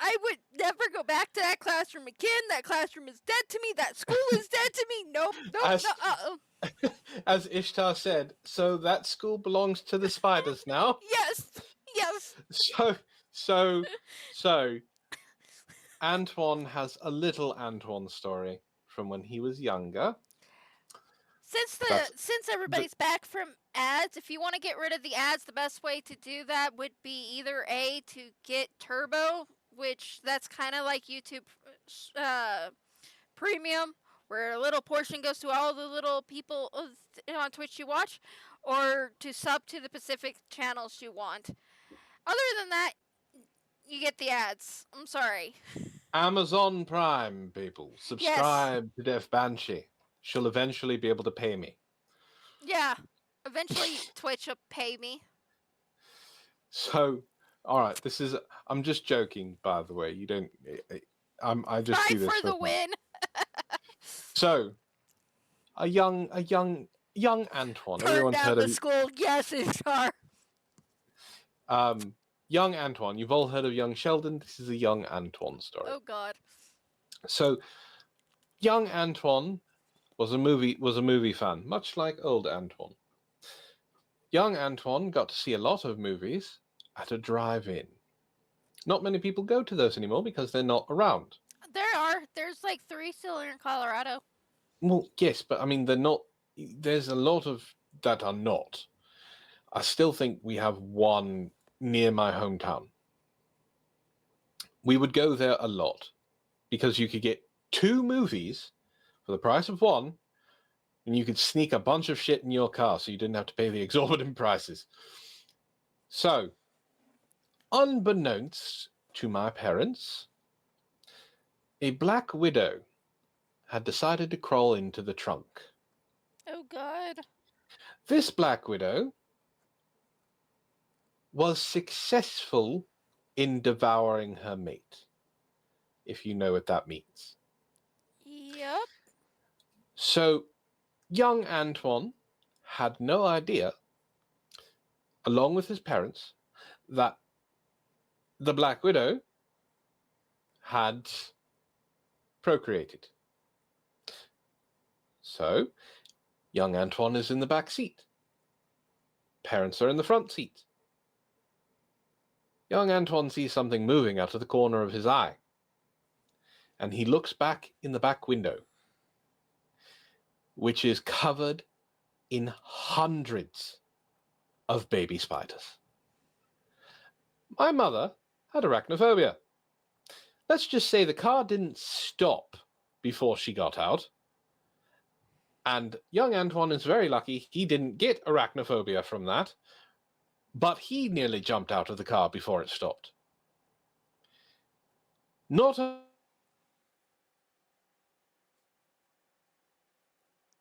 I would never go back to that classroom again. That classroom is dead to me. That school is dead to me. Nope.
As Ishtar said, so that school belongs to the spiders now?
Yes.
So, Antwon has a little Antwon story from when he was younger.
Since everybody's back from ads, if you want to get rid of the ads, the best way to do that would be either A, to get Turbo, which that's kind of like YouTube Premium, where a little portion goes to all the little people on Twitch you watch, or to sub to the specific channels you want. Other than that, you get the ads. I'm sorry.
Amazon Prime, people. Subscribe to Deaf Banshee. She'll eventually be able to pay me.
Yeah. Eventually, Twitch will pay me.
So, all right, I'm just joking, by the way. You don't... I just do this
for the win.
So, a young Antwon.
Burn down the school. Yes, Ishtar.
Young Antwon. You've all heard of young Sheldon. This is a young Antwon story.
Oh, God.
So, young Antwon was a movie fan, much like old Antwon. Young Antwon got to see a lot of movies at a drive-in. Not many people go to those anymore because they're not around.
There's like 3 still in Colorado.
Well, yes, but I mean, they're not. There's a lot of that are not. I still think we have one near my hometown. We would go there a lot because you could get 2 movies for the price of 1, and you could sneak a bunch of shit in your car so you didn't have to pay the exorbitant prices. So, Unbeknownst to my parents, a black widow had decided to crawl into the trunk.
Oh, God.
This black widow was successful in devouring her mate, if you know what that means.
Yep.
So, young Antwon had no idea, along with his parents, that the Black Widow had procreated. So, young Antwon is in the back seat. Parents are in the front seat. Young Antwon sees something moving out of the corner of his eye, and he looks back in the back window, which is covered in hundreds of baby spiders. My mother had arachnophobia. Let's just say the car didn't stop before she got out. And young Antwon is very lucky he didn't get arachnophobia from that, but he nearly jumped out of the car before it stopped. Not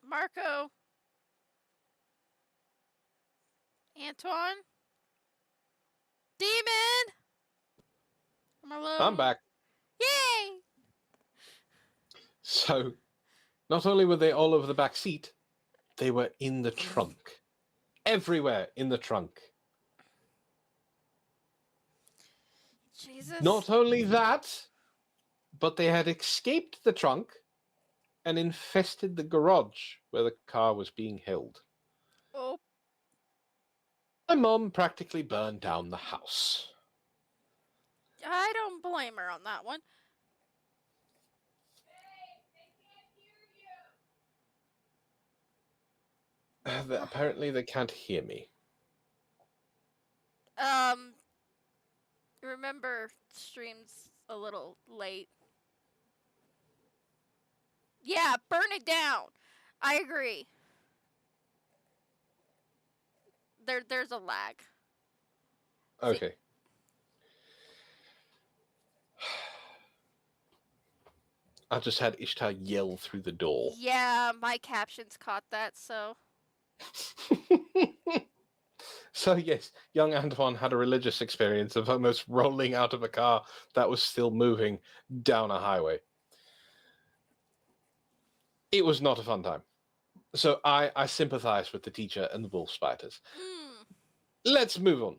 Marco. Antwon. Demon. I'm alone.
I'm back.
Yay!
So, not only were they all over the back seat, they were in the trunk. Everywhere in the trunk.
Jesus.
Not only that, but they had escaped the trunk and infested the garage where the car was being held.
Oh.
My mom practically burned down the house.
I don't blame her on that one.
Apparently they can't hear me.
Remember, stream's a little late. Yeah, burn it down. I agree. There's a lag.
Okay. I just had Ishtar yell through the door.
Yeah, my captions caught that, so.
So yes, young Antwon had a religious experience of almost rolling out of a car that was still moving down a highway. It was not a fun time. So I sympathize with the teacher and the wolf spiders. Let's move on.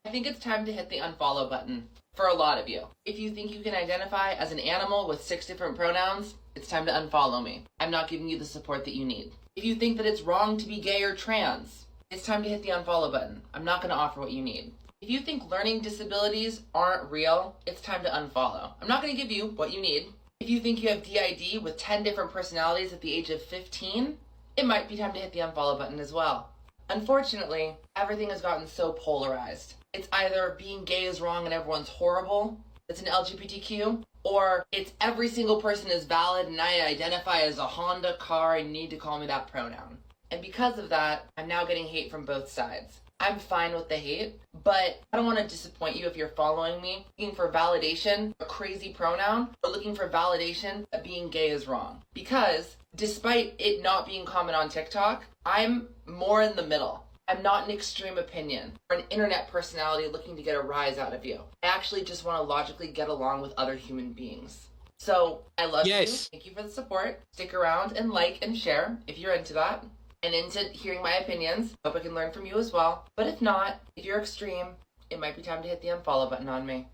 I think it's time to hit the unfollow button for a lot of you. If you think you can identify as an animal with 6 different pronouns, it's time to unfollow me. I'm not giving you the support that you need. If you think that it's wrong to be gay or trans, it's time to hit the unfollow button. I'm not going to offer what you need. If you think learning disabilities aren't real, it's time to unfollow. I'm not going to give you what you need. If you think you have DID with 10 different personalities at the age of 15, it might be time to hit the unfollow button as well. Unfortunately, everything has gotten so polarized. It's either being gay is wrong and everyone's horrible, it's an LGBTQ, or it's every single person is valid and I identify as a Honda car and you need to call me that pronoun. And because of that, I'm now getting hate from both sides. I'm fine with the hate, but I don't want to disappoint you if you're following me, looking for validation, a crazy pronoun, or looking for validation that being gay is wrong. Because despite it not being common on TikTok, I'm more in the middle. I'm not an extreme opinion or an internet personality looking to get a rise out of you. I actually just want to logically get along with other human beings. So I love you. Thank you for the support. Stick around and like and share if you're into that and into hearing my opinions. Hope I can learn from you as well. But if not, if you're extreme, it might be time to hit the unfollow button on me.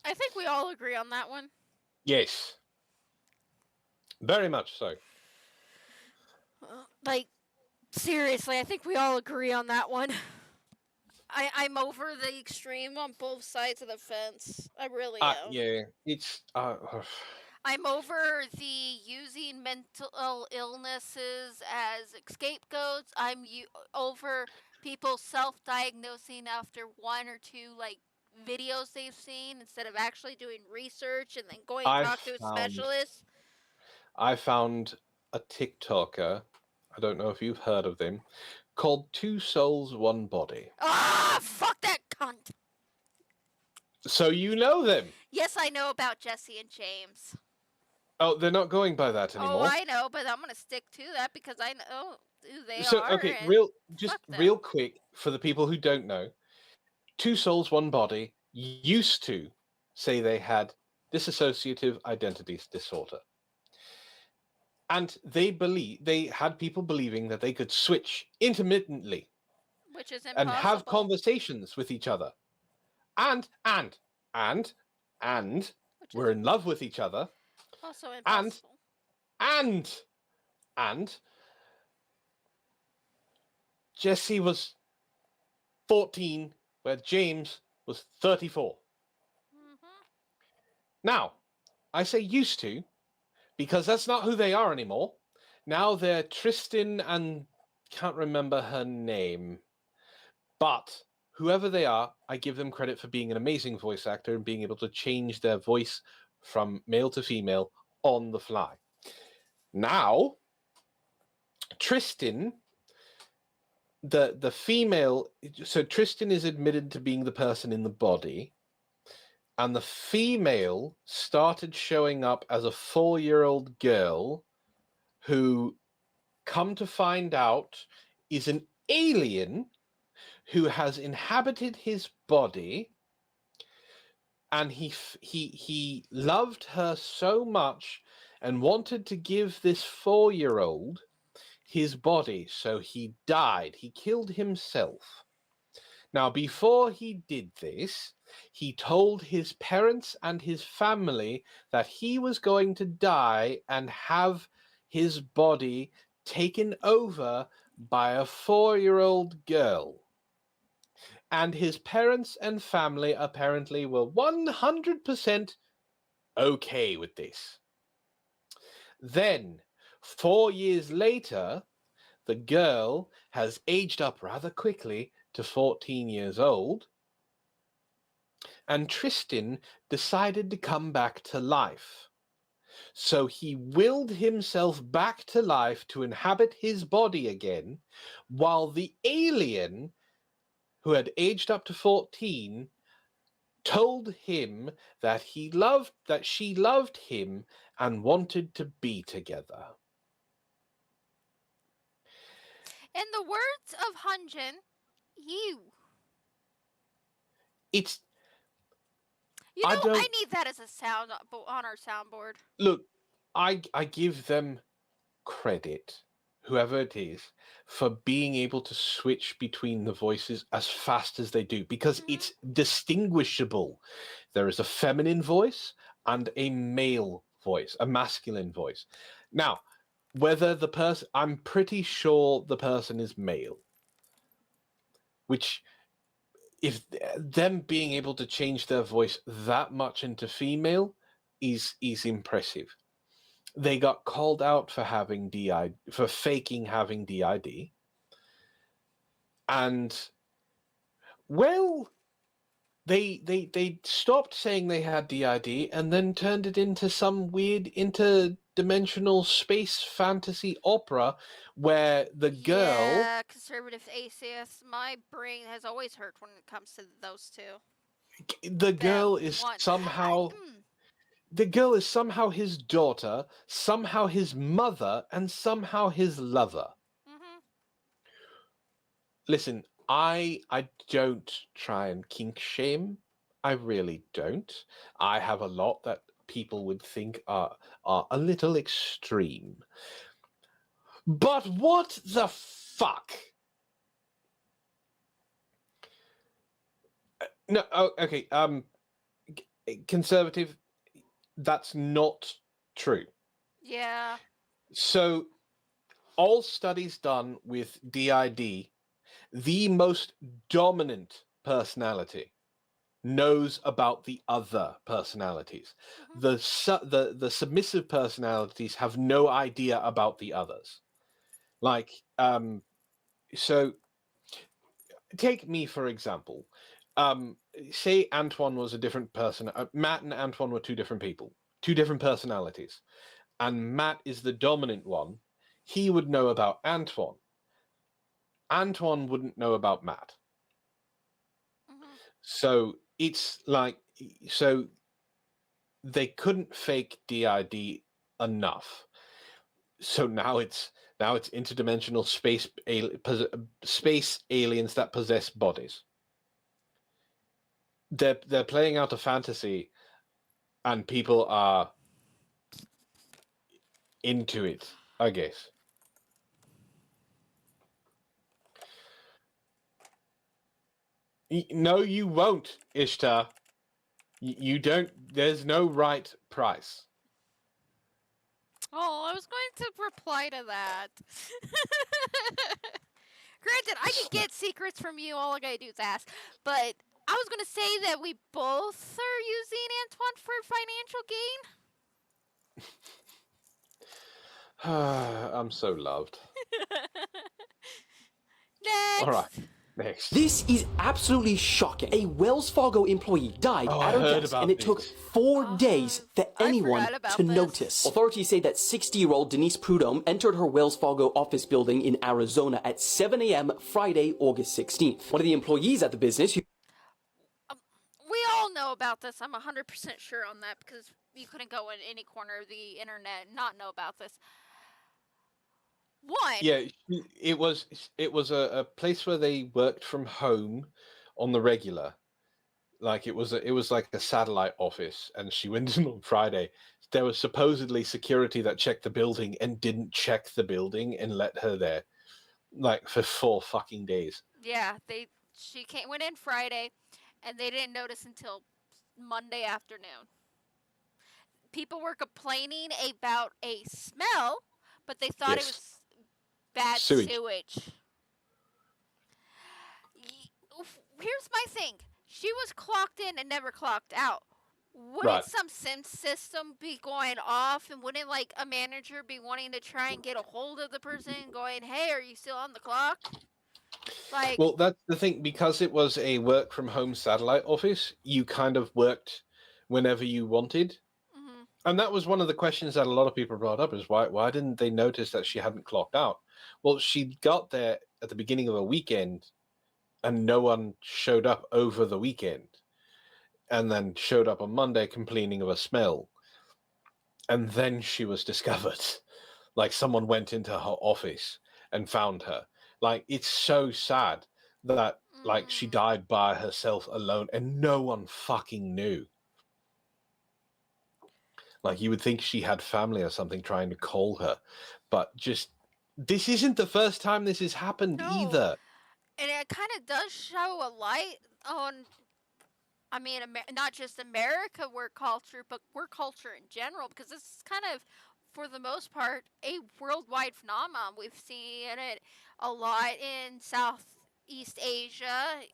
I think we all agree on that one.
Yes. Very much so.
Like, seriously, I think we all agree on that one. I'm over the extreme on both sides of the fence. I really am.
Yeah, it's...
I'm over the using mental illnesses as scapegoats. I'm over people self-diagnosing after 1 or 2, like, videos they've seen instead of actually doing research and then going to talk to a specialist.
I found a TikToker, I don't know if you've heard of them, called Two Souls, One Body.
Ah, fuck that cunt.
So you know them.
Yes, I know about Jesse and James.
Oh, they're not going by that anymore.
Oh, I know, but I'm gonna stick to that because I know who they
So,
are.
okay,
and
real quick, for the people who don't know, Two Souls, One Body used to say they had dissociative identity disorder. And they had people believing that they could switch intermittently
which is
and
impossible.
have conversations with each other. And we're in love with each other.
Also impossible.
And Jesse was 14, where James was 34. Now, I say used to, because that's not who they are anymore. Now they're Tristan and can't remember her name. But whoever they are, I give them credit for being an amazing voice actor and being able to change their voice from male to female on the fly. Now, Tristan, the female, so Tristan is admitted to being the person in the body, and the female started showing up as a 4-year-old girl who, come to find out, is an alien who has inhabited his body, and he loved her so much and wanted to give this 4-year-old his body, so he died. He killed himself. Now, before he did this, he told his parents and his family that he was going to die and have his body taken over by a 4-year-old girl. And his parents and family apparently were 100% okay with this. Then, 4 years later, the girl has aged up rather quickly to 14 years old, and Tristan decided to come back to life. So he willed himself back to life to inhabit his body again, while the alien, who had aged up to 14, told him that she loved him and wanted to be together.
In the words of Hunjin,
It's.
I need that as a sound on our soundboard.
Look, I give them credit, whoever it is, for being able to switch between the voices as fast as they do, because it's distinguishable. There is a feminine voice and a male voice, a masculine voice. Now, whether the person, I'm pretty sure the person is male, which, if them being able to change their voice that much into female is impressive. They got called out for having DID, for faking having DID. And, well, they stopped saying they had DID and then turned it into some weird interdimensional space fantasy opera where the girl...
Yeah, conservative atheists. My brain has always hurt when it comes to those two.
The girl is somehow... The girl is somehow his daughter, somehow his mother, and somehow his lover. Listen, I don't try and kink shame. I really don't. I have a lot that people would think are a little extreme. But what the fuck? No, okay, conservative, that's not true.
Yeah.
So, all studies done with DID, the most dominant personality knows about the other personalities. The submissive personalities have no idea about the others. Like, so take me for example. Say Antwon was a different person. Matt and Antwon were two different people, two different personalities, and Matt is the dominant one. He would know about Antwon. Antwon wouldn't know about Matt.
Mm-hmm.
So it's like, so they couldn't fake DID enough. So now it's interdimensional space aliens that possess bodies. They're playing out a fantasy, and people are into it, I guess. No, you won't, Ishtar. You don't. There's no right price.
Oh, I was going to reply to that. Granted, I can get secrets from you. All I gotta do is ask. But I was gonna say that we both are using Antwon for financial gain.
I'm so loved.
Next.
All right. Next.
This is absolutely shocking. A Wells Fargo employee died at her desk, and it took 4 days for anyone to notice. Authorities say that 60-year-old Denise Prudhomme entered her Wells Fargo office building in Arizona at 7 a.m. Friday, August 16th. One of the employees at the business...
We all know about this. I'm 100% sure on that because you couldn't go in any corner of the internet and not know about this. One.
Yeah, it was a place where they worked from home on the regular. Like it was like a satellite office, and she went in on Friday. There was supposedly security that checked the building and didn't check the building and let her there, like for 4 fucking days.
Yeah, she went in Friday, and they didn't notice until Monday afternoon. People were complaining about a smell, but they thought it was bad sewage. Here's my thing. She was clocked in and never clocked out. Wouldn't some sense system be going off, and wouldn't like a manager be wanting to try and get a hold of the person going, hey, are you still on the clock? Like,
well, that's the thing, because it was a work from home satellite office, you kind of worked whenever you wanted.
Mm-hmm.
And that was one of the questions that a lot of people brought up, is why didn't they notice that she hadn't clocked out? Well, she got there at the beginning of a weekend, and no one showed up over the weekend, and then showed up on Monday complaining of a smell. And then she was discovered. Like, someone went into her office and found her. Like, it's so sad that like she died by herself alone and no one fucking knew. Like, you would think she had family or something trying to call her, but just, this isn't the first time this has happened either.
And it kind of does show a light on, I mean, not just America work culture, but work culture in general, because this is kind of, for the most part, a worldwide phenomenon. We've seen it a lot in Southeast Asia.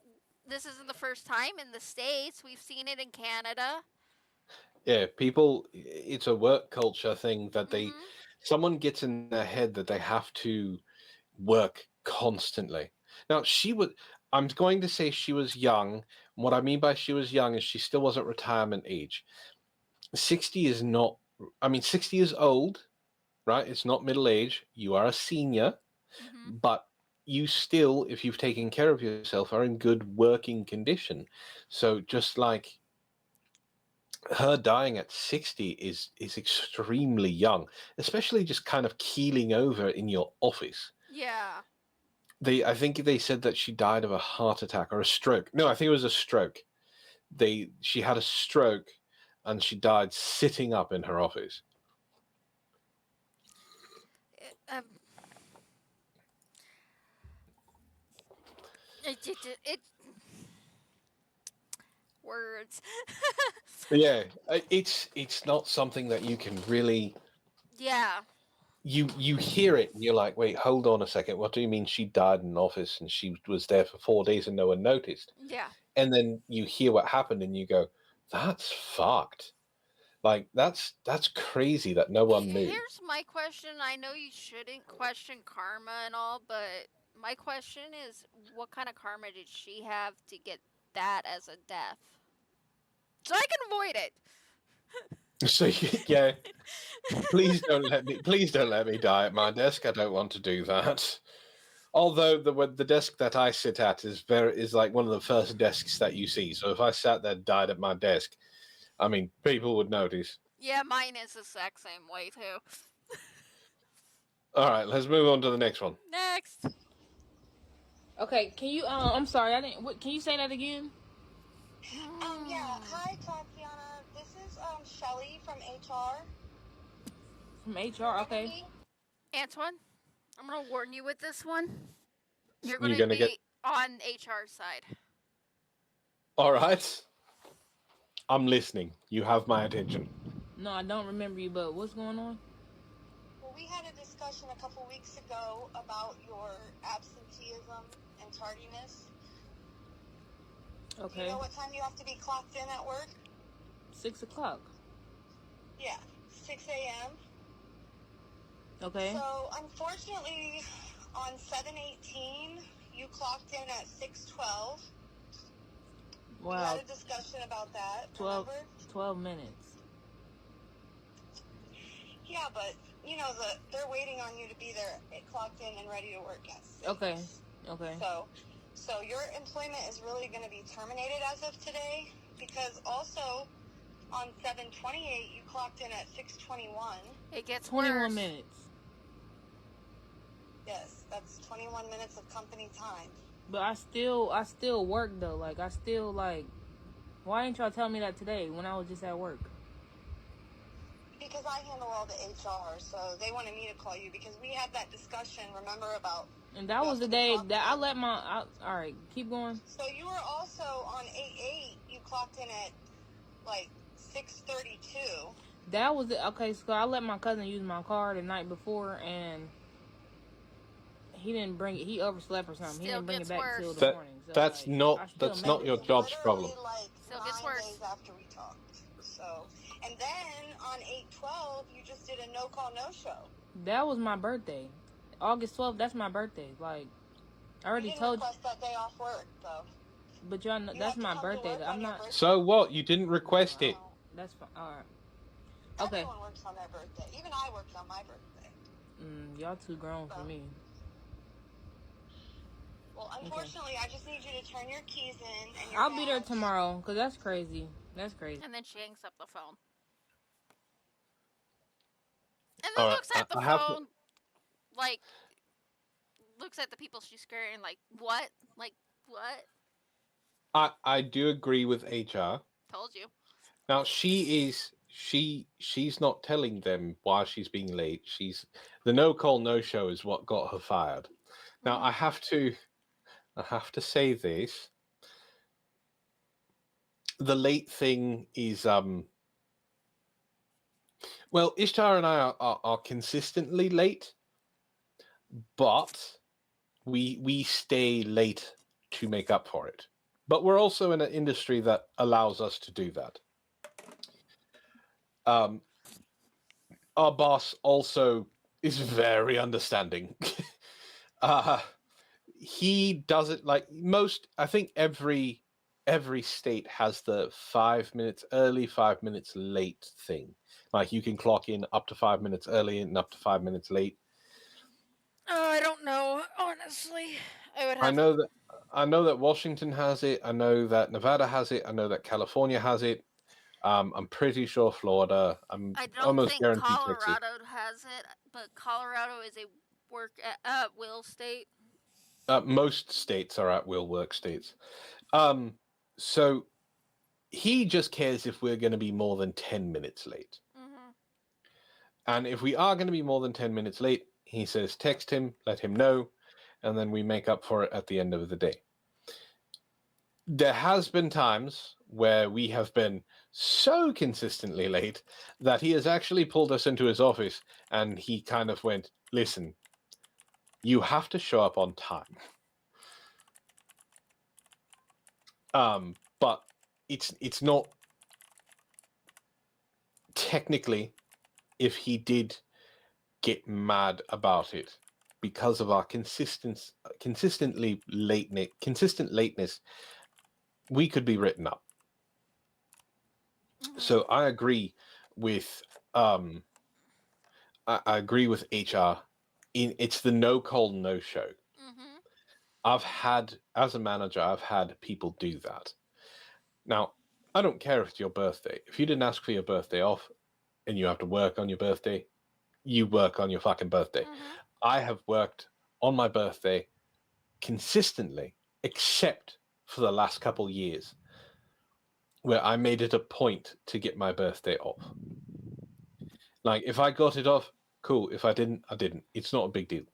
This isn't the first time in the States. We've seen it in Canada.
Yeah, people, it's a work culture thing that someone gets in their head that they have to work constantly. Now, I'm going to say she was young. What I mean by she was young is she still wasn't retirement age. 60 is not, 60 is old, right? It's not middle age. You are a senior, but you still, if you've taken care of yourself, are in good working condition. So just like her dying at 60 is extremely young, especially just kind of keeling over in your office.
Yeah.
I think they said that she died of a heart attack or a stroke. No, I think it was a stroke. She had a stroke and she died sitting up in her office.
Words.
Yeah, it's not something that you can really.
Yeah.
You hear it and you're like, wait, hold on a second. What do you mean she died in an office and she was there for 4 days and no one noticed?
Yeah.
And then you hear what happened and you go, that's fucked. Like, that's crazy that no one knew.
Here's my question. I know you shouldn't question karma and all, but my question is, what kind of karma did she have to get that as a death? So I can avoid it.
So yeah, please don't let me die at my desk. I don't want to do that. Although the desk that I sit at is like one of the first desks that you see. So if I sat there and died at my desk, I mean, people would notice.
Yeah, mine is the exact same way too.
All right, let's move on to the next one.
Next.
Okay, can you? I'm sorry, I didn't. What, can you say that again?
Yeah. Hi, Tatiana. This is Shelly from HR.
From HR, okay.
Antwon, I'm gonna warn you with this one. You're
You're
gonna
gonna
be
get.
on HR side.
All right. I'm listening. You have my attention.
No, I don't remember you, but what's going on?
Well, we had a discussion a couple weeks ago about your absenteeism and tardiness.
Okay.
Do you know what time you have to be clocked in at work?
6 o'clock.
Yeah, 6 a.m.
Okay.
So, unfortunately, on 7/18, you clocked in at 6:12.
Wow.
We had a discussion about that.
12 minutes.
Yeah, but you know they're waiting on you to be there, clocked in and ready to work at 6.
Okay.
So your employment is really going to be terminated as of today, because also on 7/28 you clocked in at 6:21.
It gets
21
worse.
minutes.
Yes, that's 21 minutes of company time.
But I still work though. Like I still like. Why didn't y'all tell me that today when I was just at work?
Because I handle all the HR, so they wanted me to call you because we had that discussion. Remember about?
And that was the day that I let my. All right, keep going.
So you were also on 8/8. You clocked in at like 6:32.
That was it. Okay, so I let my cousin use my car the night before, and he didn't bring it. He overslept or something. He didn't bring it back till the morning. So
that's not your job's problem.
Still gets worse.
Days after we talked. So, and then on 8/12, you just did a no-call, no-show.
That was my birthday, August 12th. That's my birthday. Like, I already told you.
Request that day off work, though.
But y'all know that's my birthday. I'm not.
So what? You didn't request it.
That's fine. All right. Okay.
Everyone works on their birthday. Even I worked on my birthday.
Y'all too grown for me.
Well, unfortunately, I just need you to turn your keys in. And
I'll be there tomorrow, cause that's crazy. That's crazy.
And then she hangs up the phone. And then looks at the phone, like, looks at the people she's scaring, like, what? Like, what?
I do agree with HR.
Told you.
Now she's not telling them why she's being late. The no call no show is what got her fired. Now I have to say this. The late thing is well, Ishtar and I are consistently late, but we stay late to make up for it. But we're also in an industry that allows us to do that. Our boss also is very understanding. He does it like most. I think every state has the 5 minutes early, 5 minutes late thing. Like you can clock in up to 5 minutes early and up to 5 minutes late.
I don't know, honestly.
I know that Washington has it. I know that Nevada has it. I know that California has it. I'm pretty sure Florida.
I don't
almost
think
guaranteed
Colorado
Texas.
has it, but Colorado is a work at will state.
Most states are at will work states. So he just cares if we're going to be more than 10 minutes late.
Mm-hmm.
And if we are going to be more than 10 minutes late, he says text him, let him know, and then we make up for it at the end of the day. There has been times where we have been so consistently late that he has actually pulled us into his office and he kind of went, listen, you have to show up on time. But it's not technically, if he did get mad about it because of our consistent lateness, we could be written up. Mm-hmm. So I agree with I agree with HR. It's the no call no show.
Mm-hmm.
as a manager, I've had people do that. Now, I don't care if it's your birthday. If you didn't ask for your birthday off and you have to work on your birthday, you work on your fucking birthday. I have worked on my birthday consistently, except for the last couple years, where I made it a point to get my birthday off. Like, if I got it off, cool. If I didn't, I didn't. It's not a big deal.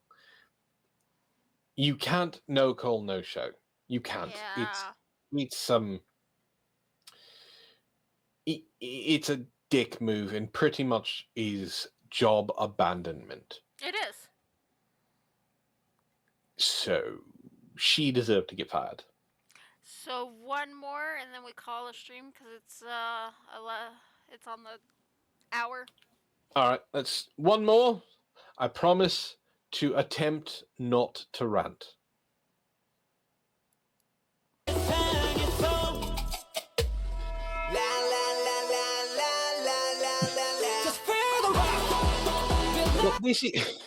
You can't no call, no show. You can't.
Yeah.
It's a dick move and pretty much is job abandonment.
It is.
So she deserved to get fired.
So one more, and then we call a stream because it's on the hour.
All right, let's one more. I promise to attempt not to rant. Well, this is...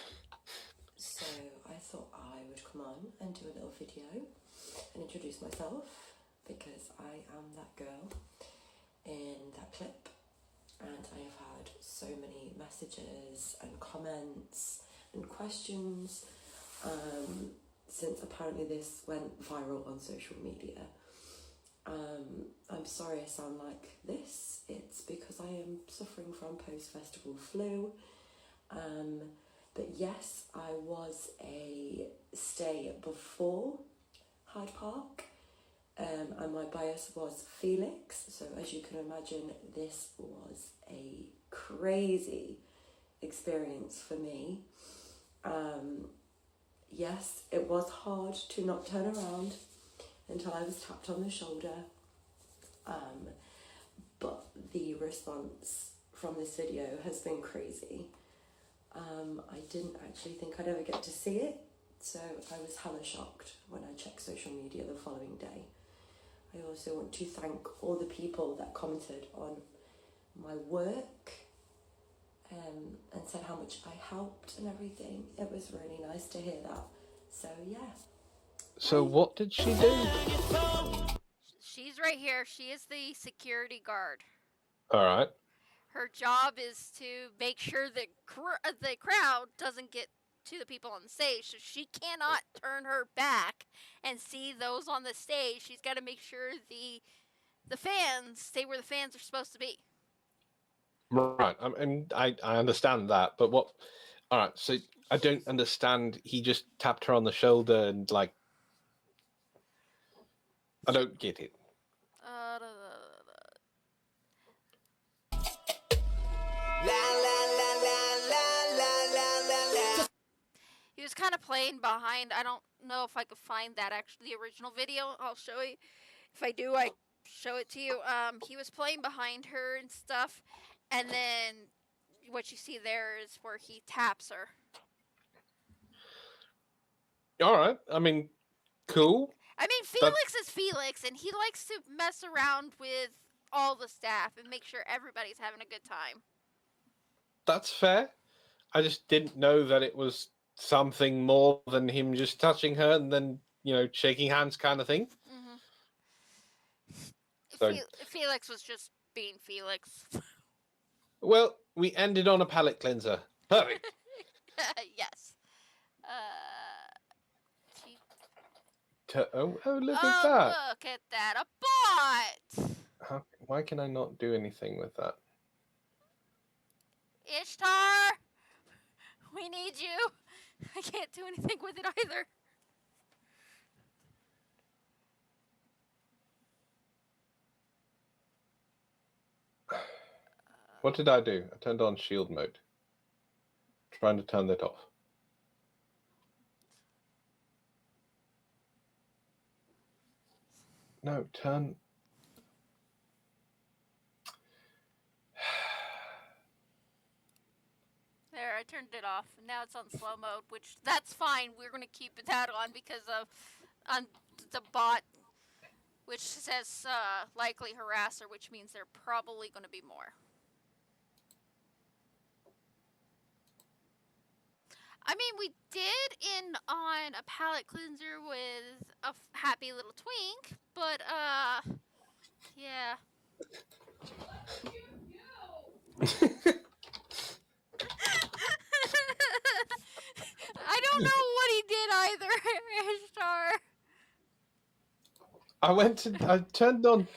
So I thought I would come on and do a little video and introduce myself because I am that girl in that clip, and I have had so many messages and comments and questions since apparently this went viral on social media. I'm sorry I sound like this. It's because I am suffering from post-festival flu. But yes, I was a stay before Hyde Park, and my bias was Felix. So as you can imagine, this was a crazy experience for me. Yes, it was hard to not turn around until I was tapped on the shoulder. But the response from this video has been crazy. I didn't actually think I'd ever get to see it, so I was hella shocked when I checked social media the following day. I also want to thank all the people that commented on my work and said how much I helped and everything. It was really nice to hear that. So yeah.
So what did she do?
She's right here. She is the security guard.
All right.
Her job is to make sure the crowd doesn't get to the people on the stage, so she cannot turn her back and see those on the stage. She's got to make sure the fans stay where the fans are supposed to be.
Right. I understand that, but what? All right. So I don't understand. He just tapped her on the shoulder and like, I don't get it.
He was kind of playing behind. I don't know if I could find that actually, the original video. I'll show you. If I do, I show it to you. He was playing behind her and stuff, and then what you see there is where he taps her.
All right. I mean, cool.
I mean, Felix is Felix, and he likes to mess around with all the staff and make sure everybody's having a good time.
That's fair. I just didn't know that it was something more than him just touching her and then, shaking hands kind of thing.
Mm-hmm.
So,
Felix was just being Felix.
Well, we ended on a palate cleanser. Perfect.
Yes.
Look at that.
Look at that. A bot!
Why can I not do anything with that?
Ishtar! We need you. I can't do anything with it either.
What did I do? I turned on shield mode. Trying to turn that off. No, turn...
There, I turned it off. Now it's on slow mode, which that's fine. We're going to keep that on because of the bot, which says likely harasser, which means there are probably going to be more. I mean, we did end on a palate cleanser with a happy little twink, but yeah. I don't know what he did either, Ishtar.
I turned on.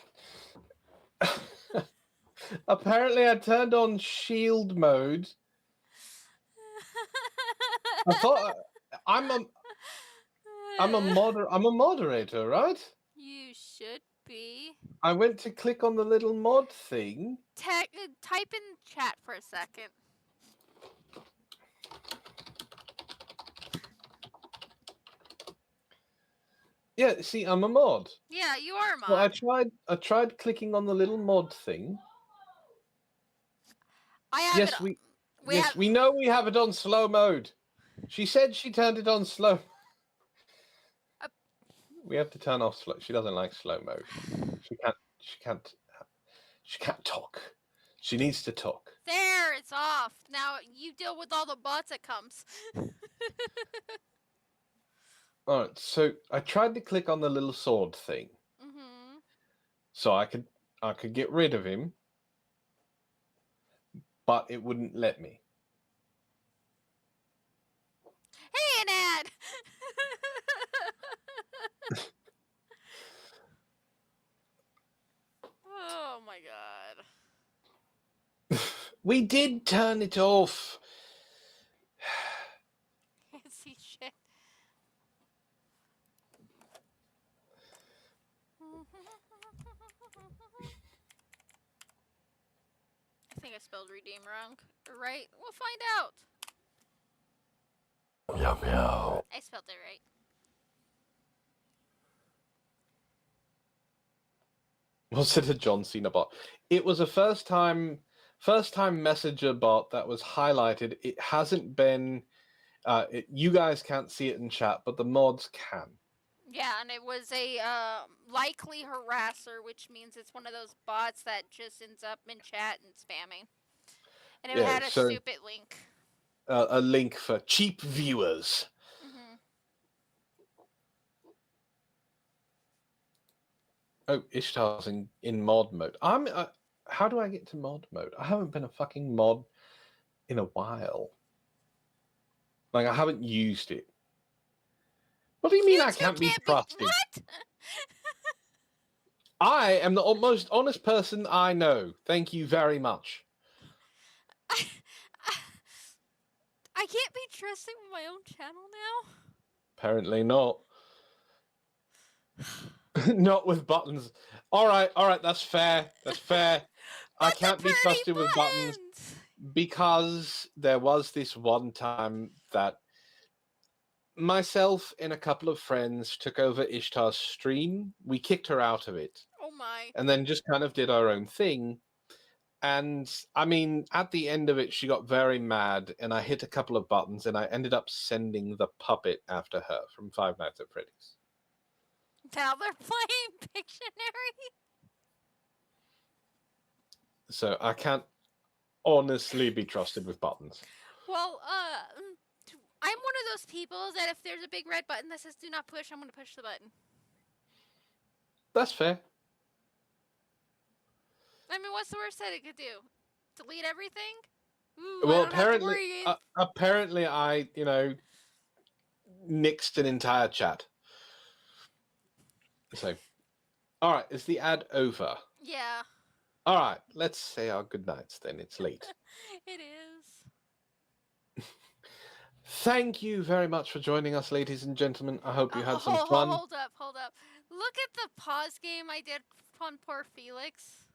Apparently, I turned on shield mode. I thought I'm a moderator, right?
You should be.
I went to click on the little mod thing.
Type in chat for a second.
Yeah, see, I'm a mod.
Yeah, you are a mod.
Well, I tried clicking on the little mod thing.
I have
yes,
it.
We know we have it on slow mode. She said she turned it on slow. We have to turn off slow. She doesn't like slow mode. She can't talk. She needs to talk.
There, it's off. Now you deal with all the bots that comes.
All right, so I tried to click on the little sword thing, so I could get rid of him, but it wouldn't let me.
Hey, an ad. Oh my god.
We did turn it off.
Can't see shit. I think I spelled redeem wrong. Right? We'll find out.
Meow meow.
I spelled it right.
Was it a John Cena bot? It was a first time messenger bot that was highlighted. It hasn't been. You guys can't see it in chat, but the mods can.
Yeah, and it was a likely harasser, which means it's one of those bots that just ends up in chat and spamming. And it had a stupid link.
A link for cheap viewers. Oh, Ishtar's in mod mode. How do I get to mod mode? I haven't been a fucking mod in a while. Like, I haven't used it. What do you mean I can't be trusted?
What?
I am the most honest person I know. Thank you very much.
I can't be trusted with my own channel now?
Apparently not. Not with buttons. All right, that's fair. That's fair. I can't be trusted with buttons because there was this one time that myself and a couple of friends took over Ishtar's stream. We kicked her out of it.
Oh my.
And then just kind of did our own thing. And I mean, at the end of it, she got very mad and I hit a couple of buttons and I ended up sending the puppet after her from Five Nights at Freddy's.
Now they're playing Pictionary.
So I can't honestly be trusted with buttons.
Well, I'm one of those people that if there's a big red button that says do not push, I'm going to push the button.
That's fair.
I mean, what's the worst that it could do? Delete everything? Ooh,
Well, apparently I, nixed an entire chat. So, all right, is the ad over?
Yeah.
All right, let's say our goodnights then. It's late.
It is.
Thank you very much for joining us, ladies and gentlemen. I hope you had some fun.
Hold up. Look at the pause game I did on poor Felix.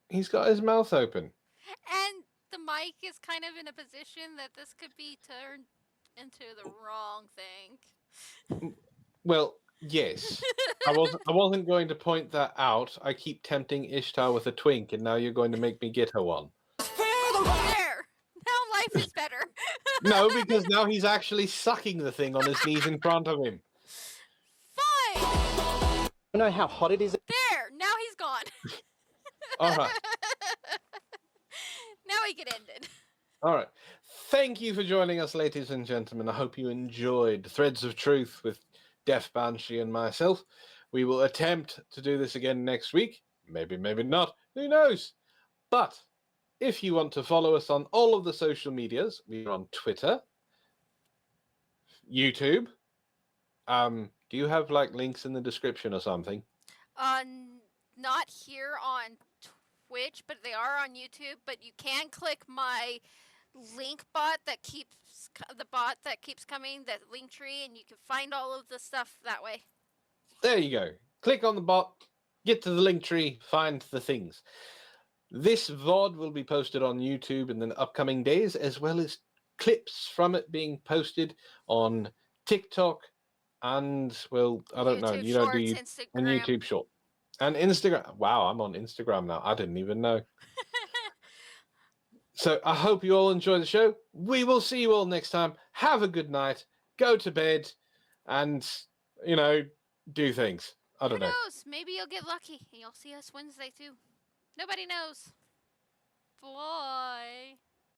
He's got his mouth open.
And the mic is kind of in a position that this could be turned into the wrong thing.
Well, yes. I wasn't going to point that out. I keep tempting Ishtar with a twink, and now you're going to make me get her one.
There! Now life is better.
No, because now he's actually sucking the thing on his knees in front of him.
Fine!
You know how hot it is?
There! Now he's gone.
All right.
Now we can end it.
All right. thank you for joining us, ladies and gentlemen. I hope you enjoyed Threads of Truth with Deaf Banshee and myself. We will attempt to do this again next week. Maybe, maybe not. Who knows? But if you want to follow us on all of the social medias, we're on Twitter, YouTube. Do you have like links in the description or something?
Not here on Twitch, but they are on YouTube. But you can click my link bot that keeps coming, that link tree, and you can find all of the stuff that way.
There you go. Click on the bot, get to the link tree, find the things. This VOD will be posted on YouTube in the upcoming days, as well as clips from it being posted on TikTok and, well, I don't know. You don't do
Instagram.
And YouTube Short. And Instagram. Wow, I'm on Instagram now. I didn't even know. So I hope you all enjoy the show. We will see you all next time. Have a good night. Go to bed and, do things. I don't know.
Who knows? Maybe you'll get lucky and you'll see us Wednesday too. Nobody knows. Bye.